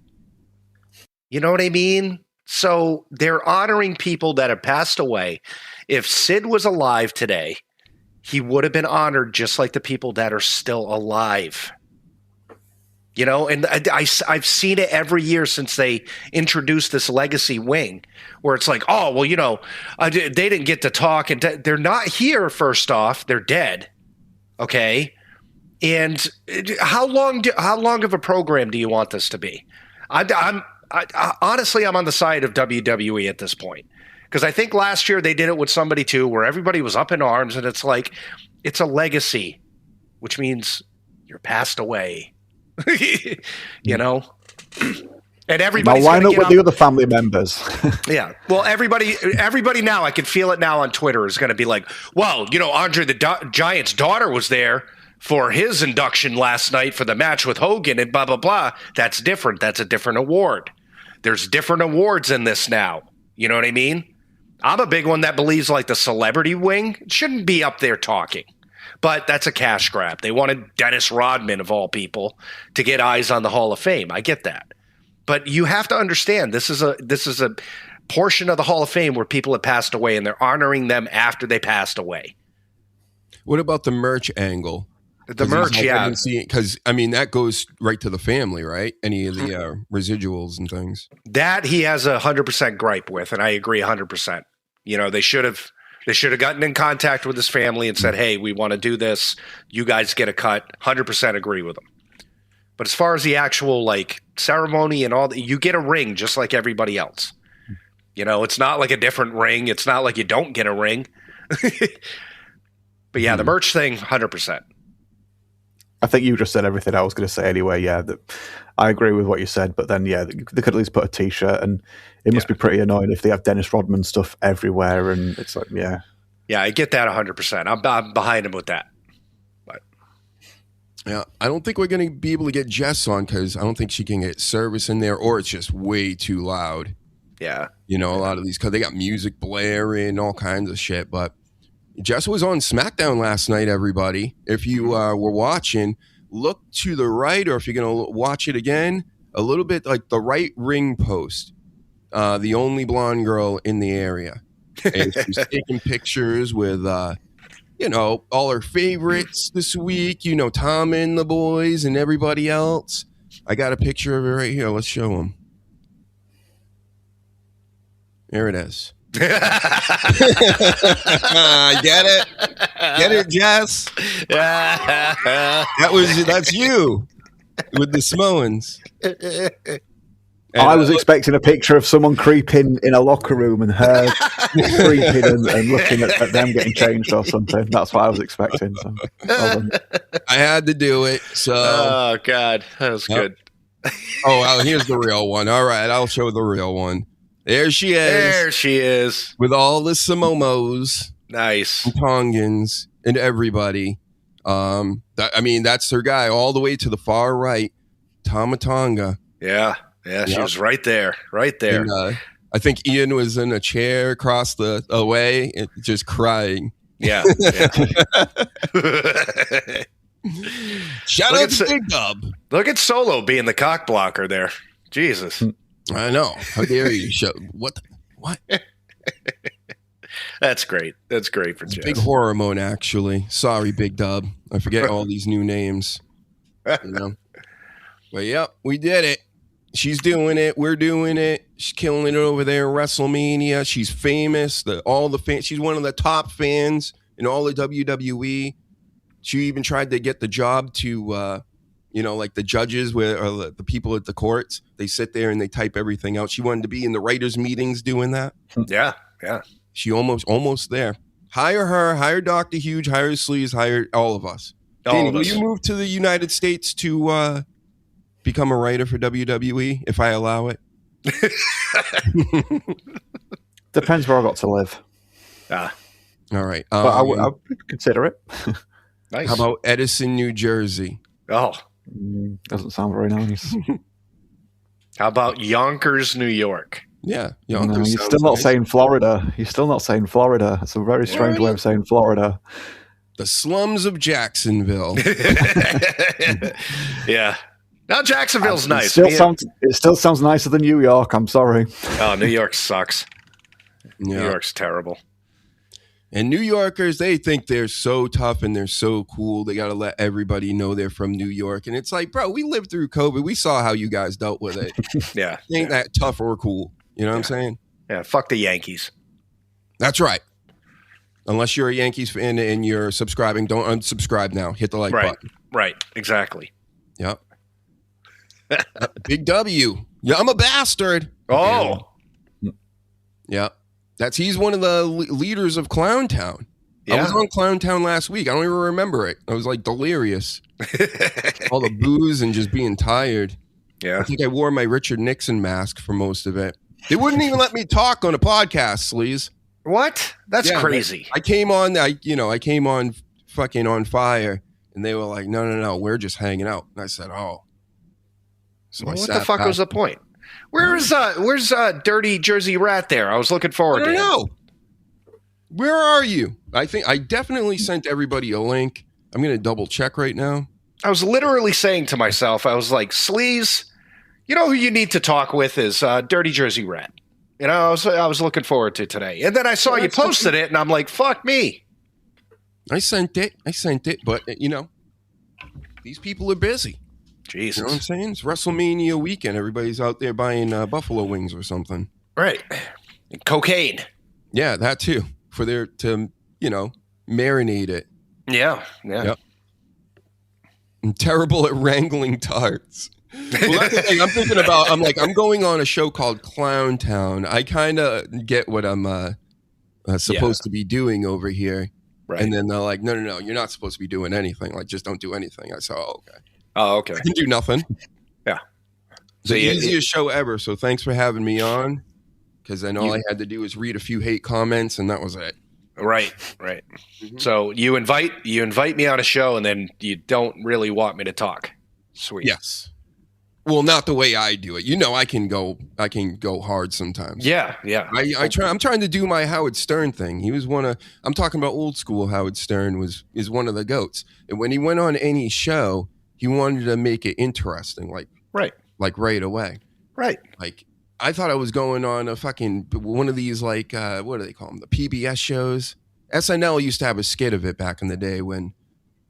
You know what I mean? So they're honoring people that have passed away. If Sid was alive today, he would have been honored just like the people that are still alive. And I've seen it every year since they introduced this legacy wing, where it's like, oh, well, they didn't get to talk, and they're not here. First off, they're dead. Okay. And how long of a program do you want this to be? Honestly, I'm on the side of WWE at this point, because I think last year they did it with somebody too, where everybody was up in arms, and it's like, it's a legacy, which means you're passed away, And everybody. Now line up with the other family members. Yeah. Well, everybody now, I can feel it now on Twitter, is going to be like, well, Andre the Giant's daughter was there for his induction last night for the match with Hogan and blah, blah, blah. That's different. That's a different award. There's different awards in this now. You know what I mean? I'm a big one that believes like the celebrity wing shouldn't be up there talking. But that's a cash grab. They wanted Dennis Rodman, of all people, to get eyes on the Hall of Fame. I get that. But you have to understand, this is a portion of the Hall of Fame where people have passed away, and they're honoring them after they passed away. What about the merch angle? The merch, yeah. Because, I mean, that goes right to the family, right? Any of the residuals and things. That he has 100% gripe with, and I agree 100%. You know, they should have gotten in contact with his family and said, hey, we want to do this. You guys get a cut. 100% agree with them. But as far as the actual, like, ceremony and all, you get a ring just like everybody else. You know, it's not like a different ring. It's not like you don't get a ring. But yeah, the merch thing, 100%. I think you just said everything I was going to say anyway. Yeah, I agree with what you said, but then they could at least put a T-shirt, and it must be pretty annoying if they have Dennis Rodman stuff everywhere, and it's like, yeah, I get that 100%. I'm behind him with that. But yeah, I don't think we're going to be able to get Jess on because I don't think she can get service in there, or it's just way too loud. Yeah, you know, a lot of these because they got music blaring, all kinds of shit, but. Jess was on SmackDown last night, everybody. If you were watching, look to the right, or if you're going to watch it again, a little bit like the right ring post, the only blonde girl in the area. And she's taking pictures with, you know, all her favorites this week, you know, Tom and the boys and everybody else. I got a picture of it right here. Let's show them. There it is. Get it, Jess? That's you with the Samoans. And I was expecting a picture of someone creeping in a locker room and her creeping and looking at them getting changed or something. That's what I was expecting. So, well done. I had to do it. So, oh God, that was good. Oh, here's the real one. All right, I'll show the real one. There she is. There she is. With all the Samomos. Nice. And Tongans and everybody. I mean, that's her guy all the way to the far right. Tamatonga. Yeah. Yeah, she was right there. Right there. And, I think Ian was in a chair across the way, just crying. Yeah. Shout out to Big Dub. Look at Solo being the cock blocker there. Jesus. I know. How dare you? What? That's great. That's great for Jess. Big hormone, actually. Sorry, Big Dub. I forget all these new names. You know? But yep, we did it. She's doing it. We're doing it. She's killing it over there in WrestleMania. She's famous. All the fans. She's one of the top fans in all of WWE. She even tried to get the job to. You know, like the judges or the people at the courts, they sit there and they type everything out. She wanted to be in the writers' meetings doing that. Yeah. She almost there. Hire her, hire Dr. Huge, hire Sleaze, hire all of us. Danny, will you move to the United States to become a writer for WWE if I allow it? Depends where I got to live. All right. But I would consider it. Nice. How about Edison, New Jersey? Oh. Doesn't sound very nice. How about Yonkers, New York? Yeah, Yonkers. No, you're still not saying Florida. You're still not saying Florida. It's a very strange way of saying Florida. The slums of Jacksonville. Yeah. Now Jacksonville's nice. It still sounds nicer than New York. I'm sorry. Oh, New York sucks. Yeah. New York's terrible. And New Yorkers, they think they're so tough and they're so cool. They got to let everybody know they're from New York. And it's like, bro, we lived through COVID. We saw how you guys dealt with it. Yeah. Ain't that tough or cool. You know what I'm saying? Yeah, fuck the Yankees. That's right. Unless you're a Yankees fan and you're subscribing, don't unsubscribe now. Hit the like button. Right, exactly. Yep. Big W. Yeah, I'm a bastard. Oh. Yeah. He's one of the leaders of Clowntown. Yeah. I was on Clowntown last week. I don't even remember it. I was like delirious. All the booze and just being tired. Yeah. I think I wore my Richard Nixon mask for most of it. They wouldn't even let me talk on a podcast, Sleaze. What? That's crazy. I came on fucking on fire, and they were like, no, we're just hanging out. And I said, oh. So what the fuck was the point? Where's Dirty Jersey Rat there? I was looking forward to him. I don't know. Where are you? I think I definitely sent everybody a link. I'm going to double check right now. I was literally saying to myself, I was like, Sleaze, You know who you need to talk with is Dirty Jersey Rat. You know, I was looking forward to today. And then I saw you posted it, and I'm like, fuck me. I sent it, but, these people are busy. Jesus. You know what I'm saying? It's WrestleMania weekend. Everybody's out there buying buffalo wings or something. Right. And cocaine. Yeah, that too. To marinate it. Yeah. Yep. I'm terrible at wrangling tarts. Well, that's the thing I'm thinking about. I'm going on a show called Clown Town. I kind of get what I'm supposed to be doing over here. Right. And then they're like, no, you're not supposed to be doing anything. Like, just don't do anything. I said, okay. Oh, okay. I can do nothing. Yeah. It's the easiest show ever. So thanks for having me on. Because then all I had to do was read a few hate comments, and that was it. Right. Mm-hmm. So you invite me on a show, and then you don't really want me to talk. Sweet. Yes. Well, not the way I do it. I can go hard sometimes. Yeah. I'm trying to do my Howard Stern thing. He was I'm talking about old school Howard Stern is one of the GOATs. And when he went on any show, he wanted to make it interesting, like right away. Right. Like, I thought I was going on a fucking one of these, like, what do they call them? The PBS shows. SNL used to have a skit of it back in the day when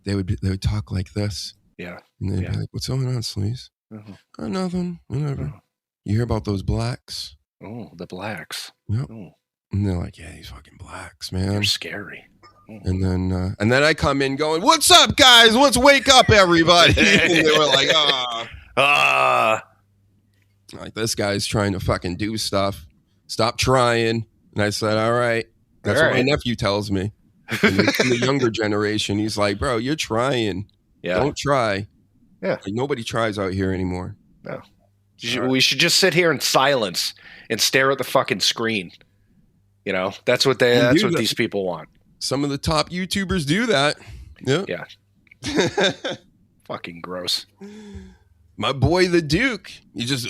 they would talk like this. Yeah. And they'd be like, "What's going on, Sleaze?" Mm-hmm. Oh, nothing. Whatever. You hear about those blacks? Oh, the blacks. Yep. Oh. And they're like, "Yeah, these fucking blacks, man. They're scary." Oh. And then I come in going, "What's up, guys? Let's wake up, everybody." And they were like, like, this guy's trying to fucking do stuff. Stop trying. And I said, all right. That's what my nephew tells me. In the younger generation, he's like, bro, you're trying. Yeah. Don't try. Yeah. Like, nobody tries out here anymore. No. We should just sit here in silence and stare at the fucking screen. That's what these people want. Some of the top YouTubers do that. Yeah. Yeah. Fucking gross. My boy, the Duke. He just.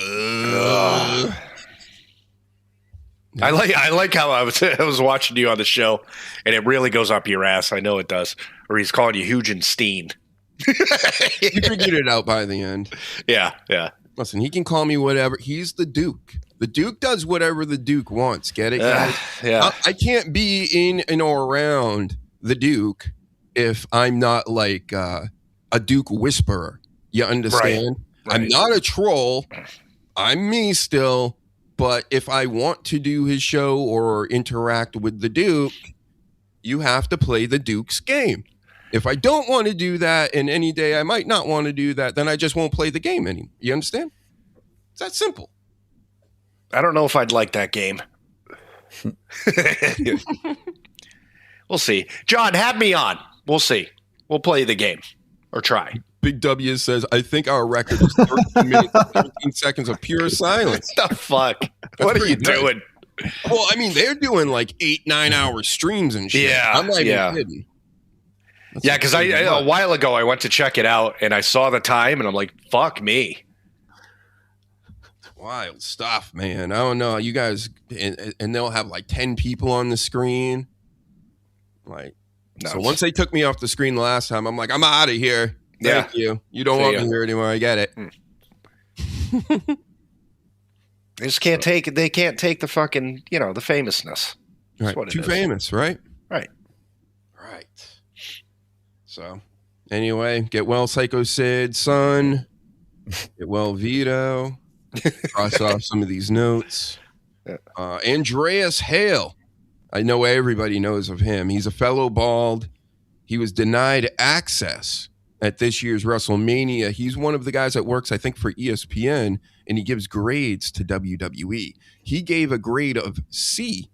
I like how I was watching you on the show, and it really goes up your ass. I know it does. Or he's calling you HUGEnSteen. He figured it out by the end. Yeah. Listen, he can call me whatever. He's the Duke. The Duke does whatever the Duke wants. Get it, guys? Yeah. I can't be in and around the Duke if I'm not like a Duke whisperer. You understand? Right. I'm not a troll. I'm me still. But if I want to do his show or interact with the Duke, you have to play the Duke's game. If I don't want to do that, and any day I might not want to do that, then I just won't play the game anymore. You understand? It's that simple. I don't know if I'd like that game. We'll see. John, have me on. We'll see. We'll play the game. Or try. Big W says, I think our record is 13 minutes and 13 seconds of pure silence. What the fuck? What are you doing? Well, I mean, they're doing like 8-9 hour streams and shit. Yeah. I'm not even kidding. Yeah, because a while ago I went to check it out and I saw the time and I'm like, fuck me. Wild stuff, man. I don't know. You guys, and they'll have like 10 people on the screen. Like, so once they took me off the screen the last time, I'm like, I'm out of here. Thank you. You don't want me here anymore. I get it. They just can't take it. They can't take the fucking, the famousness. Right. Too famous, right? Right. So, anyway, get well, Psycho Sid, son. Get well, Vito. Cross off some of these notes. Andreas Hale. I know everybody knows of him. He's a fellow bald. He was denied access at this year's WrestleMania. He's one of the guys that works, I think, for ESPN, and he gives grades to WWE. He gave a grade of C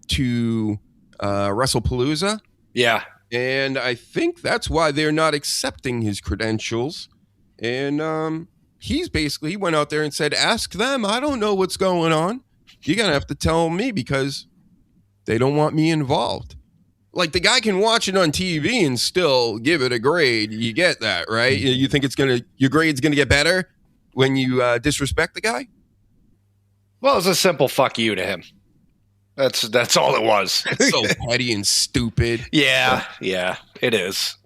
to WrestlePalooza. Yeah. And I think that's why they're not accepting his credentials. And he went out there and said, ask them. I don't know what's going on. You're going to have to tell me because they don't want me involved. Like, the guy can watch it on TV and still give it a grade. You get that, right? You think your grade's going to get better when you disrespect the guy? Well, it's a simple fuck you to him. That's all it was. So petty and stupid. Yeah, it is.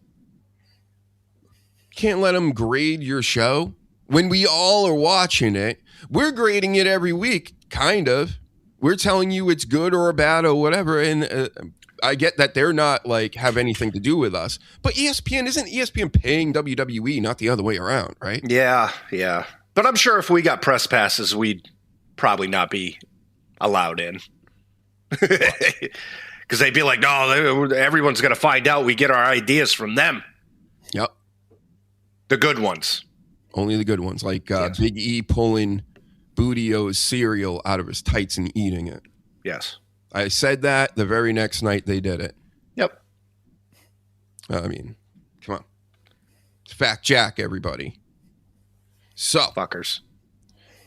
Can't let him grade your show when we all are watching it. we're grading it every week, kind of. We're telling you it's good or bad or whatever, and I get that they're not like have anything to do with us. But isn't ESPN paying WWE, not the other way around, right? Yeah. But I'm sure if we got press passes, we'd probably not be allowed in. Because they'd be like, no, everyone's going to find out we get our ideas from them. Yep. The good ones. Only the good ones, like Big E pulling Bootio's cereal out of his tights and eating it. Yes. I said that the very next night they did it. Yep. I mean, come on. It's Fact Jack, everybody. So, fuckers.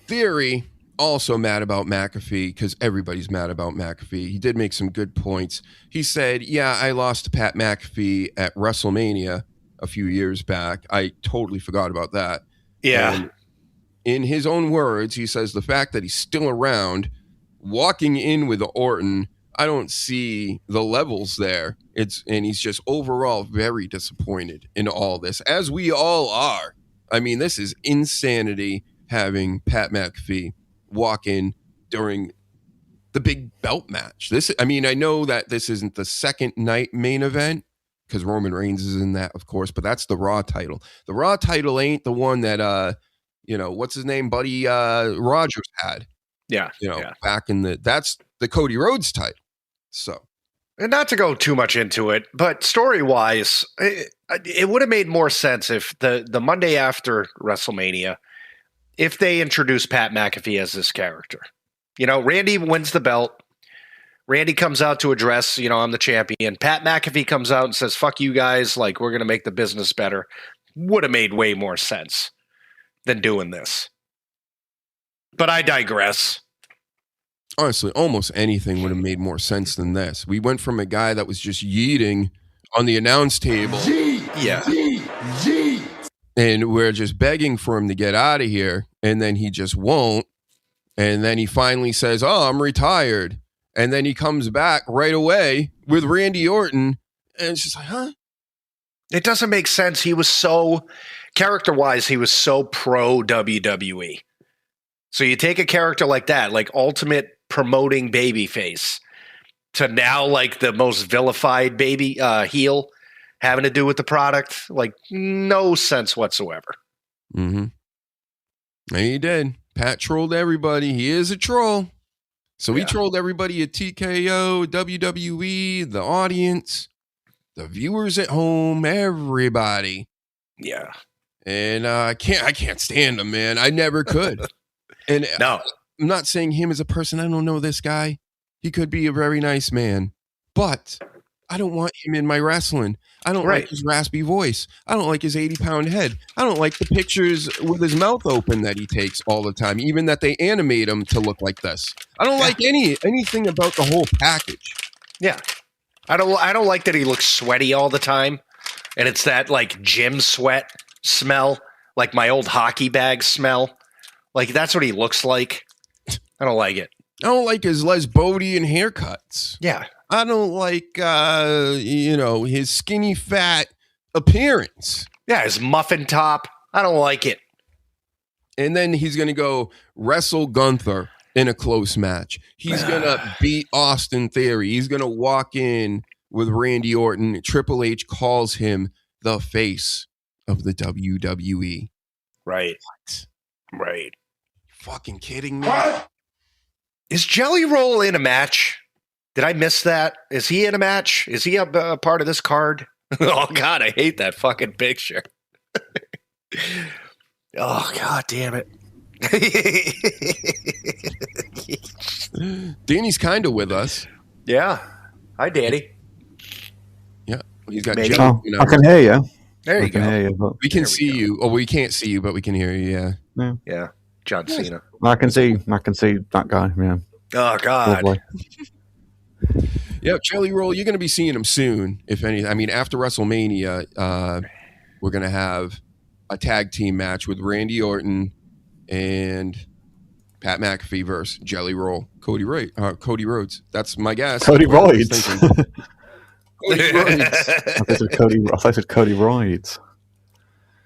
Theory also mad about McAfee because everybody's mad about McAfee. He did make some good points. He said, yeah, I lost to Pat McAfee at WrestleMania a few years back. I totally forgot about that. Yeah. And in his own words, he says the fact that he's still around, walking in with Orton, I don't see the levels there. And he's just overall very disappointed in all this, as we all are. I mean, this is insanity having Pat McAfee walk in during the big belt match. I know that this isn't the second night main event because Roman Reigns is in that, of course, but that's the Raw title. The Raw title ain't the one that, what's his name? Buddy Rogers had. Yeah. Back in that's the Cody Rhodes title. So. And not to go too much into it, but story-wise, it would have made more sense if the Monday after WrestleMania, if they introduced Pat McAfee as this character. Randy wins the belt. Randy comes out to address, I'm the champion. Pat McAfee comes out and says, fuck you guys, like, we're going to make the business better. Would have made way more sense than doing this. But I digress. Honestly, almost anything would have made more sense than this. We went from a guy that was just yeeting on the announce table. And we're just begging for him to get out of here. And then he just won't. And then he finally says, oh, I'm retired. And then he comes back right away with Randy Orton. And it's just like, huh? It doesn't make sense. He was character-wise, he was so pro WWE. So you take a character like that, like ultimate promoting babyface, to now like the most vilified heel having to do with the product, like no sense whatsoever. Mm-hmm. And he did. Pat trolled everybody. He is a troll. So he trolled everybody at TKO, WWE, the audience, the viewers at home, everybody. Yeah. And I can't stand him, man. I never could. And no. I'm not saying him as a person. I don't know this guy. He could be a very nice man, but I don't want him in my wrestling. I don't like his raspy voice. I don't like his 80-pound head. I don't like the pictures with his mouth open that he takes all the time, even that they animate him to look like this. I don't like anything about the whole package. Yeah. I don't like that he looks sweaty all the time. And it's that like gym sweat smell, like my old hockey bag smell. Like that's what he looks like. I don't like it. I don't like his Les Bodian haircuts. Yeah. I don't like, his skinny fat appearance. Yeah, his muffin top. I don't like it. And then he's going to go wrestle Gunther in a close match. He's going to beat Austin Theory. He's going to walk in with Randy Orton. Triple H calls him the face of the WWE. Right. What? Right. Fucking kidding me? What? Is Jelly Roll in a match? Did I miss that? Is he in a match? Is he a part of this card? Oh, God, I hate that fucking picture. Oh, God damn it. Danny's kind of with us. Yeah. Hi, Danny. Yeah. He's got I can hear you. There you go. Hear you, but we can see you. Oh, we can't see you, but we can hear you. Yeah. Yeah. John Cena. I can see that guy. Yeah. Oh, God. Lovely. Yeah, Jelly Roll, you're going to be seeing him soon, if any. I mean, after WrestleMania, we're going to have a tag team match with Randy Orton and Pat McAfee versus Jelly Roll, Cody Rhodes. That's my guess. Cody Rhodes. Cody Rhodes. I thought it said Cody Rhodes.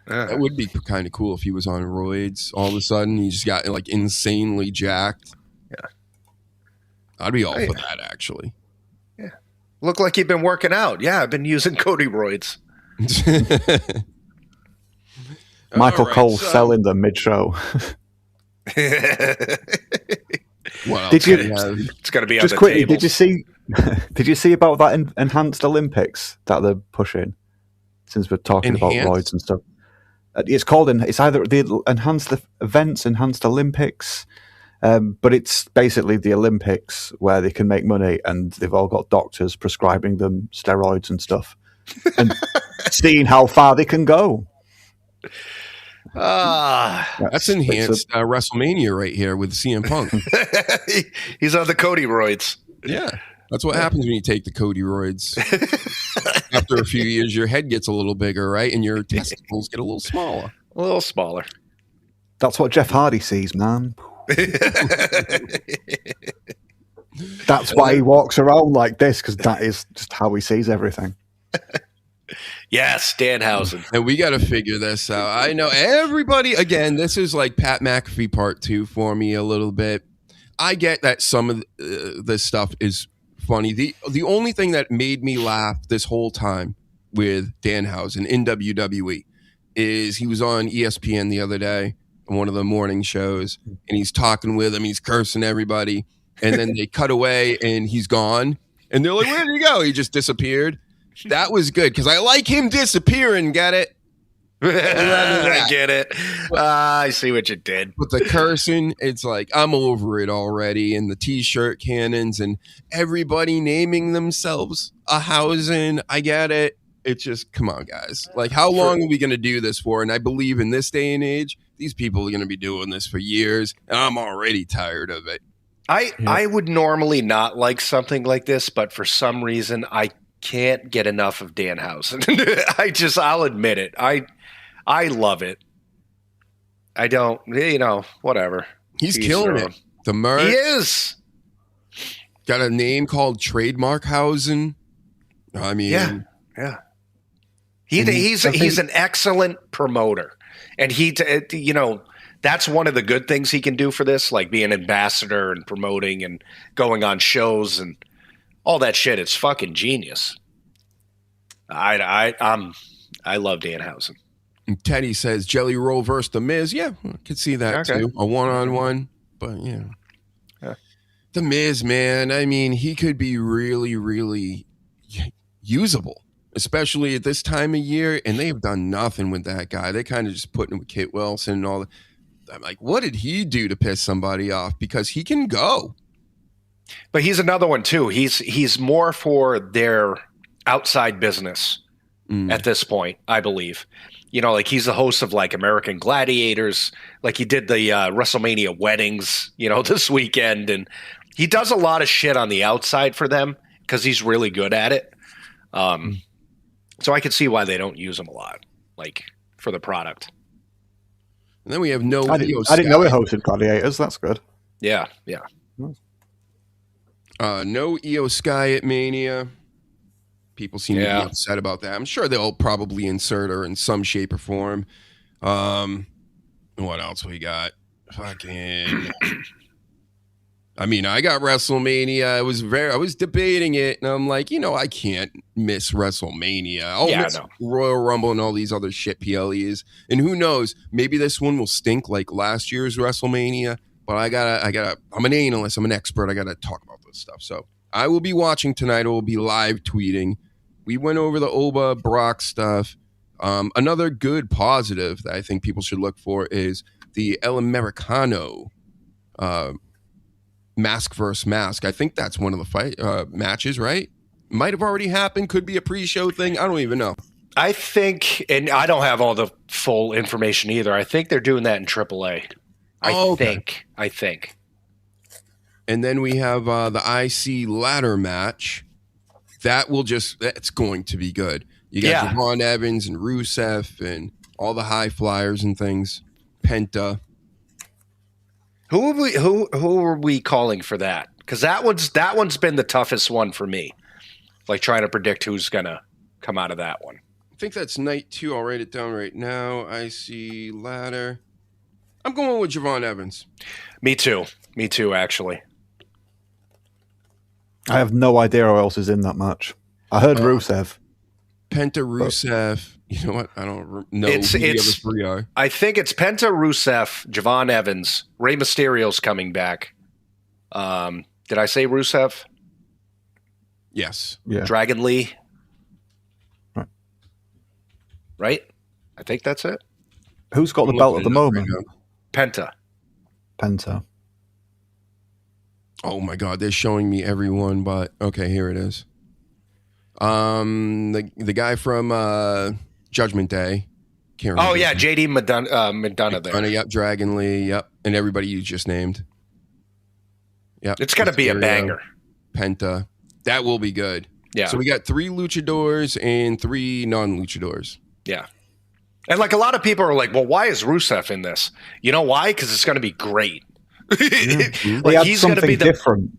That would be kind of cool if he was on roids. All of a sudden, he just got like insanely jacked. Yeah. I'd be all for that, actually. Yeah. Look like you've been working out. Yeah, I've been using Cody roids. Michael Cole selling them mid-show. Well, it's going to be on just the quickly, tables. did you see about that enhanced Olympics that they're pushing? Since we're talking about roids and stuff, it's called it's either the enhanced Olympics, but it's basically the Olympics where they can make money, and they've all got doctors prescribing them steroids and stuff, and seeing how far they can go. That's enhanced WrestleMania right here with CM Punk. He's on the Cody roids. Yeah, that's what happens when you take the Cody roids. After a few years, your head gets a little bigger, right? And your testicles get a little smaller. A little smaller. That's what Jeff Hardy sees, man. That's why he walks around like this, because that is just how he sees everything. Yes, Danhausen. And we got to figure this out. I know everybody, again, this is like Pat McAfee part 2 for me a little bit. I get that some of this stuff is funny. The only thing that made me laugh this whole time with Danhausen in WWE is he was on ESPN the other day on one of the morning shows, and he's talking with him, he's cursing everybody, and then they cut away and he's gone, and they're like, where did he go? He just disappeared. That was good because I like him disappearing. Get it? I get it. I see what you did. But the cursing, it's like I'm over it already. And the t-shirt cannons and everybody naming themselves a Hausen. I get it. It's just, come on, guys. Like, how long are we going to do this for? And I believe in this day and age, these people are going to be doing this for years. And I'm already tired of it. I would normally not like something like this, but for some reason, I can't get enough of Danhausen. I'll admit it. I love it. I don't, whatever. He's killing it. The merch. He is. Got a name called Trademark Hausen. I mean. Yeah. He's an excellent promoter. And that's one of the good things he can do for this, like being an ambassador and promoting and going on shows and all that shit. It's fucking genius. I love Danhausen. And Teddy says Jelly Roll versus The Miz. Yeah, I could see that too. A one-on-one, but yeah. The Miz, man. I mean, he could be really, really usable, especially at this time of year. And they have done nothing with that guy. They kind of just put him with Kit Wilson and all that. I'm like, what did he do to piss somebody off? Because he can go. But he's another one too. He's more for their outside business at this point, I believe. Like he's the host of like American Gladiators, like he did the WrestleMania weddings, this weekend, and he does a lot of shit on the outside for them because he's really good at it. So I can see why they don't use him a lot, like for the product. And then we have no. I didn't know he hosted Gladiators. That's good. Yeah. No Io Sky at Mania. People seem to be upset about that. I'm sure they'll probably insert her in some shape or form. What else we got? Fucking. I mean, I got WrestleMania. I was debating it, and I'm like, I can't miss WrestleMania. I'll miss Royal Rumble and all these other shit PLEs. And who knows? Maybe this one will stink like last year's WrestleMania. But I'm an analyst. I'm an expert. I gotta talk about this stuff. So I will be watching tonight. I will be live tweeting. We went over the Oba Brock stuff. Another good positive that I think people should look for is the El Americano mask versus mask. I think that's one of the fight matches, right? Might have already happened. Could be a pre-show thing. I don't even know. I think, and I don't have all the full information either. I think they're doing that in AAA. I think. And then we have the IC ladder match. That's going to be good. You got Javon Evans and Rusev and all the high flyers and things. Penta. Who are we calling for that? Because that one's been the toughest one for me. Like trying to predict who's gonna come out of that one. think that's night 2. I'll write it down right now. I see ladder. I'm going with Javon Evans. Me too, actually. I have no idea who else is in that match. I heard Rusev. Penta Rusev. You know what? I don't know who the other 3 are. I think it's Penta, Rusev, Javon Evans, Rey Mysterio's coming back. Did I say Rusev? Yes. Yeah. Dragon Lee. Right? I think that's it. Who's got the belt at the moment? Penta. Oh my God, they're showing me everyone, but okay, here it is. The guy from Judgment Day. Can't remember. Oh yeah, JD McDonough there. Yep, Dragon Lee, yep, and everybody you just named. Yep. It's gonna be a banger. Penta. That will be good. Yeah. So we got 3 luchadors and 3 non-luchadors. Yeah. And like a lot of people are like, well, why is Rusev in this? You know why? Because it's going to be great. Like he's going to be different.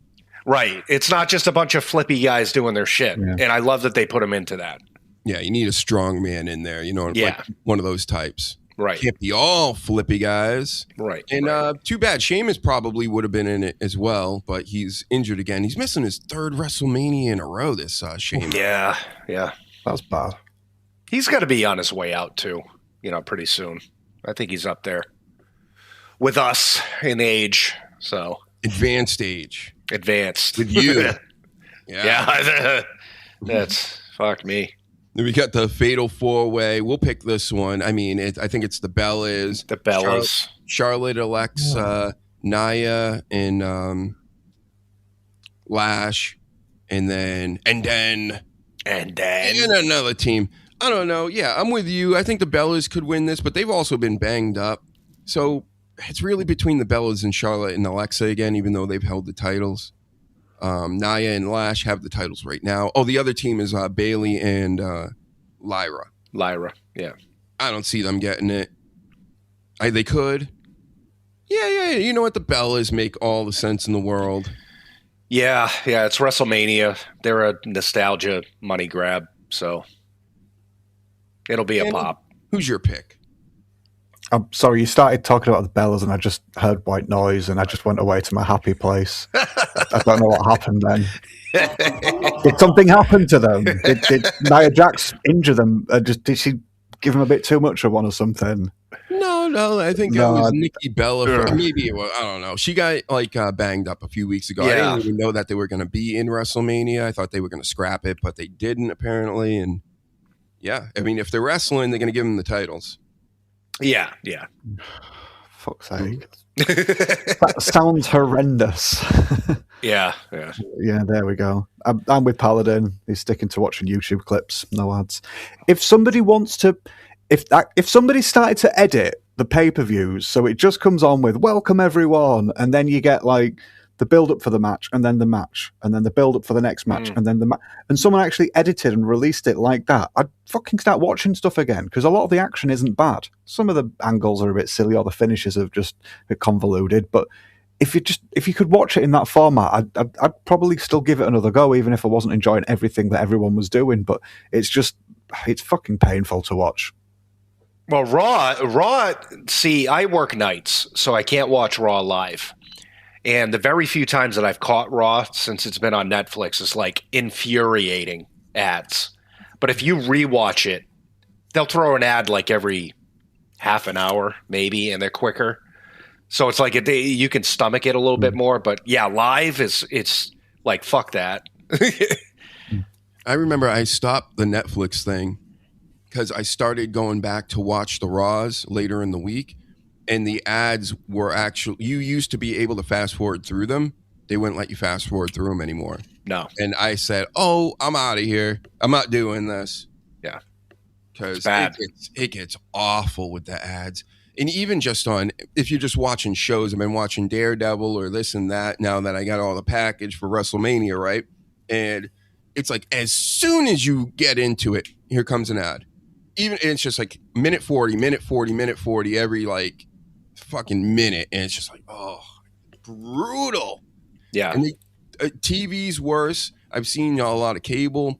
Right. It's not just a bunch of flippy guys doing their shit. Yeah. And I love that they put him into that. Yeah, you need a strong man in there, like one of those types. Right. Can't be all flippy guys. Right. And too bad. Sheamus probably would have been in it as well, but he's injured again. He's missing his 3rd WrestleMania in a row, this Sheamus. Yeah. That's bad. He's got to be on his way out too, pretty soon. I think he's up there with us in age. So advanced age. Advanced. With you. Yeah. That's fuck me. Then we got the Fatal 4-Way. We'll pick this one. I mean, I think it's the Bellas. The Bellas. Charlotte elects Nia and Lash. And then another team. I don't know. Yeah, I'm with you. I think the Bellas could win this, but they've also been banged up. So it's really between the Bellas and Charlotte and Alexa again, even though they've held the titles. Nia and Lash have the titles right now. Oh, the other team is Bailey and Lyra. Yeah. I don't see them getting it. They could. Yeah. You know what? The Bellas make all the sense in the world. Yeah. It's WrestleMania. They're a nostalgia money grab, so it'll be a pop. Who's your pick? I'm sorry, you started talking about the Bellas and I just heard white noise and I just went away to my happy place. I don't know what happened then. Did something happen to them? Did Nia Jax injure them? Did she give them a bit too much of one or something? No. I think it was Nikki Bella. Maybe it was, I don't know. She got banged up a few weeks ago. Yeah. I didn't even know that they were going to be in WrestleMania. I thought they were going to scrap it, but they didn't apparently. And yeah, I mean, if they're wrestling, they're going to give them the titles. Yeah. Fuck's sake. That sounds horrendous. Yeah. Yeah, there we go. I'm with Paladin. He's sticking to watching YouTube clips, no ads. If somebody wants to, if somebody started to edit the pay-per-views so it just comes on with "Welcome everyone," and then you get like the build-up for the match, and then the match, and then the build-up for the next match, and then the match, and someone actually edited and released it like that, I'd fucking start watching stuff again, because a lot of the action isn't bad. Some of the angles are a bit silly, or the finishes are just a bit convoluted, but if you could watch it in that format, I'd probably still give it another go, even if I wasn't enjoying everything that everyone was doing, but it's fucking painful to watch. Well, Raw, see, I work nights, so I can't watch Raw live. And the very few times that I've caught Raw since it's been on Netflix is like infuriating ads. But if you rewatch it, they'll throw an ad like every half an hour, maybe, and they're quicker. So it's like you can stomach it a little bit more. But yeah, live it's like, fuck that. I remember I stopped the Netflix thing because I started going back to watch the Raws later in the week. And the ads were actually, you used to be able to fast forward through them. They wouldn't let you fast forward through them anymore. No. And I said, I'm out of here. I'm not doing this. Yeah. Because it gets awful with the ads. And even just if you're just watching shows, I've been watching Daredevil or this and that now that I got all the package for WrestleMania, right? And it's like, as soon as you get into it, here comes an ad. And it's just like minute 40 every like fucking minute, and it's just like, brutal. Yeah. And TV's worse. I've seen a lot of cable.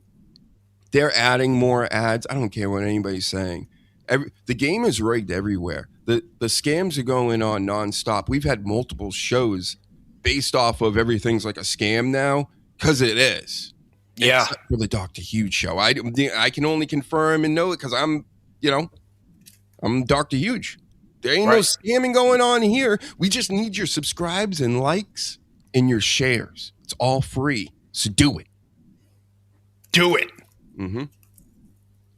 They're adding more ads. I don't care what anybody's saying. The game is rigged everywhere. The scams are going on nonstop. We've had multiple shows based off of everything's like a scam now, because it is. Yeah. Except for the Dr. Huge show. I can only confirm and know it because I'm Dr. Huge. There ain't no scamming going on here. We just need your subscribes and likes and your shares. It's all free. So do it. Do it. Mm-hmm.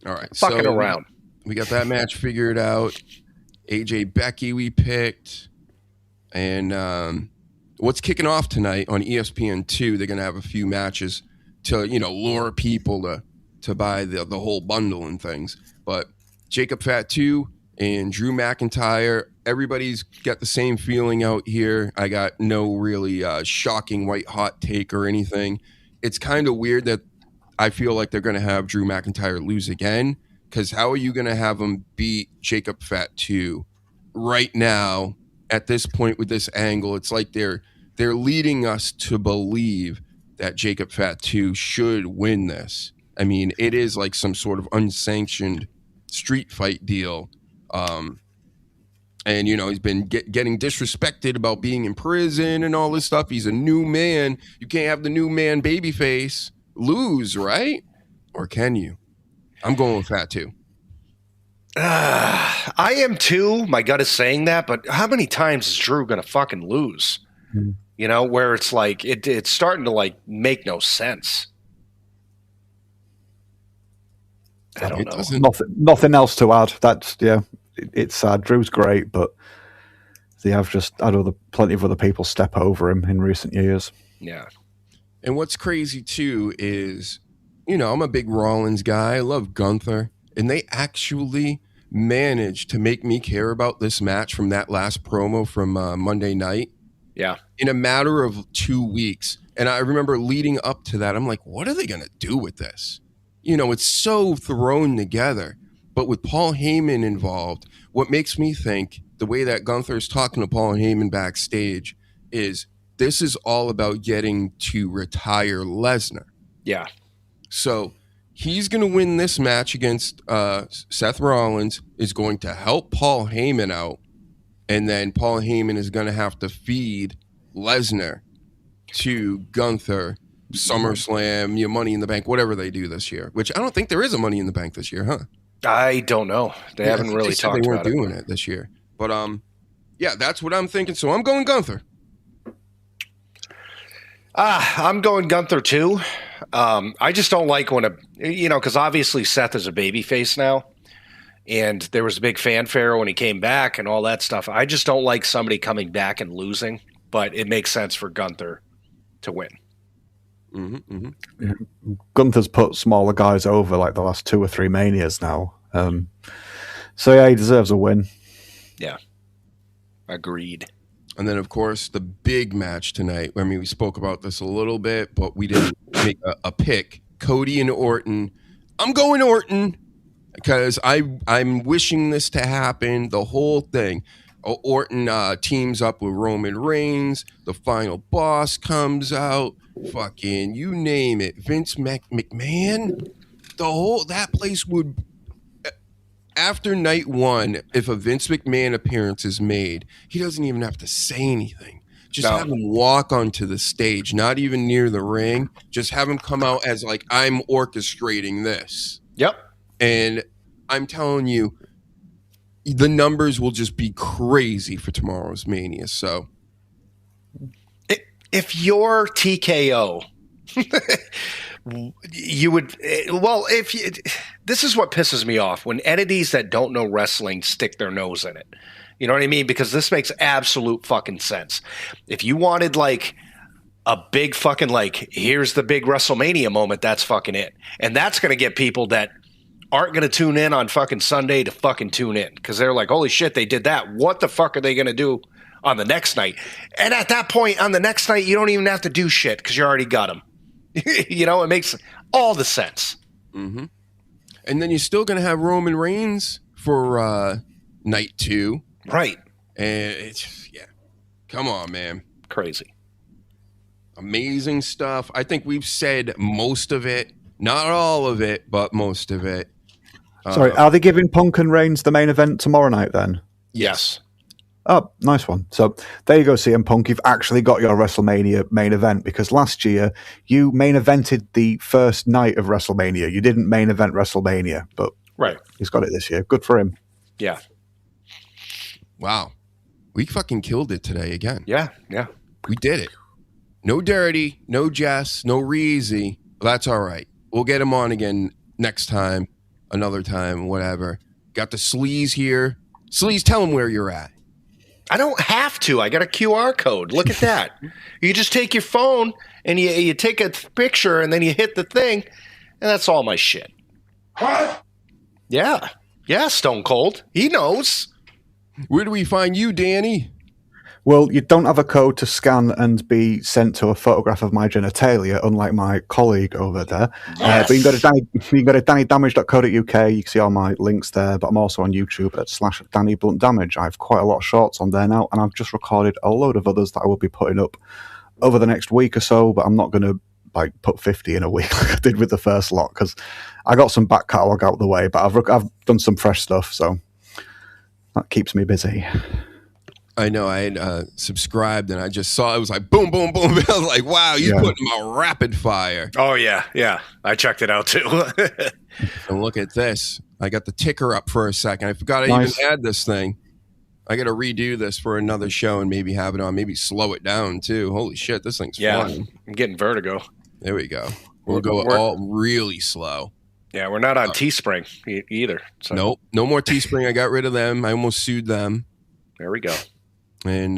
All right. Fucking around. We got that match figured out. AJ Becky we picked. And what's kicking off tonight on ESPN2, they're going to have a few matches to, lure people to buy the whole bundle and things. But Jacob Fatu and Drew McIntyre, everybody's got the same feeling out here. I got no really shocking white hot take or anything. It's kind of weird that I feel like they're going to have Drew McIntyre lose again, because how are you going to have him beat Jacob Fatu right now at this point with this angle? It's like they're leading us to believe that Jacob Fatu should win this. I mean, it is like some sort of unsanctioned street fight deal. And, he's been getting disrespected about being in prison and all this stuff. He's a new man. You can't have the new man babyface lose, right? Or can you? I'm going with Fatu. I am too. My gut is saying that, but how many times is Drew going to fucking lose? Where it's like, it's starting to like make no sense. I don't know. Nothing else to add. That's, it's sad. Drew's great, but they have just had plenty of other people step over him in recent years. Yeah. And what's crazy too is, I'm a big Rollins guy. I love Gunther. And they actually managed to make me care about this match from that last promo from Monday night. Yeah. In a matter of 2 weeks. And I remember leading up to that, I'm like, what are they going to do with this? It's so thrown together. But with Paul Heyman involved, what makes me think the way that Gunther's talking to Paul Heyman backstage is this is all about getting to retire Lesnar. Yeah. So he's going to win this match against Seth Rollins, is going to help Paul Heyman out. And then Paul Heyman is going to have to feed Lesnar to Gunther, SummerSlam, Money in the Bank, whatever they do this year. Which I don't think there is a Money in the Bank this year, huh? I don't know. They haven't really talked about it. They weren't doing it this year. But that's what I'm thinking. So I'm going Gunther. I'm going Gunther too. I just don't like when because obviously Seth is a babyface now, and there was a big fanfare when he came back and all that stuff. I just don't like somebody coming back and losing, but it makes sense for Gunther to win. Mm-hmm, mm-hmm. Yeah. Gunther's put smaller guys over like the last 2 or 3 Manias now. So he deserves a win. Yeah. Agreed. And then, of course, the big match tonight. I mean, we spoke about this a little bit, but we didn't make a pick. Cody and Orton. I'm going Orton because I'm wishing this to happen, the whole thing. Orton teams up with Roman Reigns. The final boss comes out. Fucking, you name it. Vince McMahon. That place would... After night 1, if a Vince McMahon appearance is made, he doesn't even have to say anything. Just have him walk onto the stage, not even near the ring. Just have him come out as like, I'm orchestrating this. Yep. And I'm telling you, the numbers will just be crazy for tomorrow's Mania. So, if you're TKO, you would, this is what pisses me off when entities that don't know wrestling stick their nose in it. You know what I mean? Because this makes absolute fucking sense. If you wanted like a big fucking like, here's the big WrestleMania moment, that's fucking it. And that's going to get people that aren't going to tune in on fucking Sunday to fucking tune in because they're like, holy shit, they did that. What the fuck are they going to do on the next night? And at that point, on the next night, you don't even have to do shit because you already got them. It makes all the sense. Mm-hmm. And then you're still going to have Roman Reigns for night 2. Right. And come on, man. Crazy. Amazing stuff. I think we've said most of it. Not all of it, but most of it. Sorry, are they giving Punk and Reigns the main event tomorrow night then? Yes. Oh, nice one. So there you go, CM Punk. You've actually got your WrestleMania main event, because last year you main evented the first night of WrestleMania. You didn't main event WrestleMania, but Right. he's got it this year. Good for him. Yeah. Wow. We fucking killed it today again. Yeah. We did it. No Dirty, no Jess, no Reezy. That's all right. We'll get him on again next time, another time, whatever. Got the Sleaze here. Sleaze, tell him where you're at. I don't have to. I got a QR code. Look at that. You just take your phone and you take a picture and then you hit the thing, and that's all my shit. What? Yeah. Yeah, Stone Cold. He knows. Where do we find you, Danny? Well, you don't have a code to scan and be sent to a photograph of my genitalia, unlike my colleague over there. Yes. But you can go to dannydamage.co.uk. You can see all my links there, but I'm also on YouTube at /DannyBluntDamage. I have quite a lot of shorts on there now, and I've just recorded a load of others that I will be putting up over the next week or so, but I'm not going to put 50 in a week like I did with the first lot, because I got some back catalogue out of the way, but I've done some fresh stuff, so that keeps me busy. I know. I had subscribed, and I just saw it was like boom, boom, boom. I was like, wow, you put them out rapid fire. Oh, yeah. I checked it out, too. And look at this. I got the ticker up for a second. I forgot I Nice. even had this thing. I got to redo this for another show and maybe have it on. Maybe slow it down, too. Holy shit, this thing's flying. I'm getting vertigo. There we go. We'll go all really slow. Yeah, we're not on Teespring either. So. Nope. No more Teespring. I got rid of them. I almost sued them. There we go. And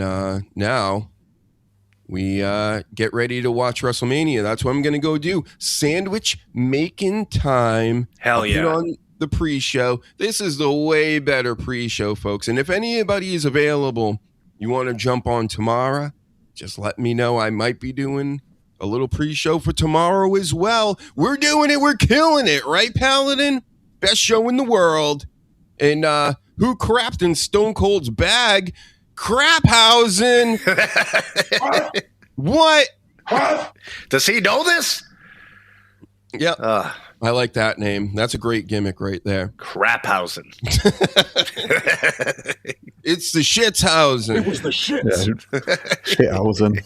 now we get ready to watch WrestleMania. That's what I'm going to go do. Sandwich making time. Hell yeah. Put on the pre-show. This is the way better pre-show, folks. And if anybody is available, you want to jump on tomorrow, just let me know. I might be doing a little pre-show for tomorrow as well. We're doing it. We're killing it. Right, Paladin? Best show in the world. And who crapped in Stone Cold's bag? Craphausen. What? Does he know this? Yep. I like that name. That's a great gimmick right there. Craphausen. It's the Shitshausen. It was the shits. Shithausen.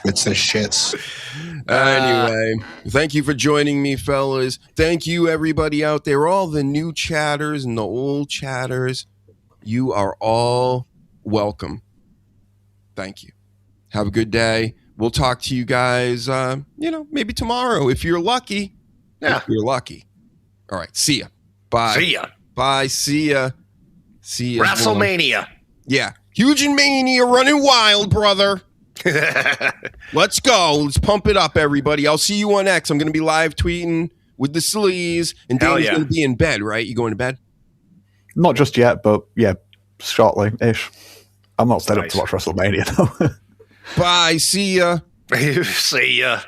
It's the shits. Anyway, thank you for joining me, fellas. Thank you, everybody out there, all the new chatters and the old chatters. You are all welcome. Thank you. Have a good day. We'll talk to you guys, maybe tomorrow if you're lucky. Yeah. If you're lucky. All right. See ya. Bye. See ya. Bye. See ya. See ya. WrestleMania. Yeah. HUGEnMania running wild, brother. Let's go. Let's pump it up, everybody. I'll see you on X. I'm going to be live tweeting with the Sleaze. And Hell Danny's yeah. going to be in bed, right? You going to bed? Not just yet, but yeah, shortly-ish. I'm not stayed up Nice. to watch WrestleMania, though. Bye. See ya. See ya.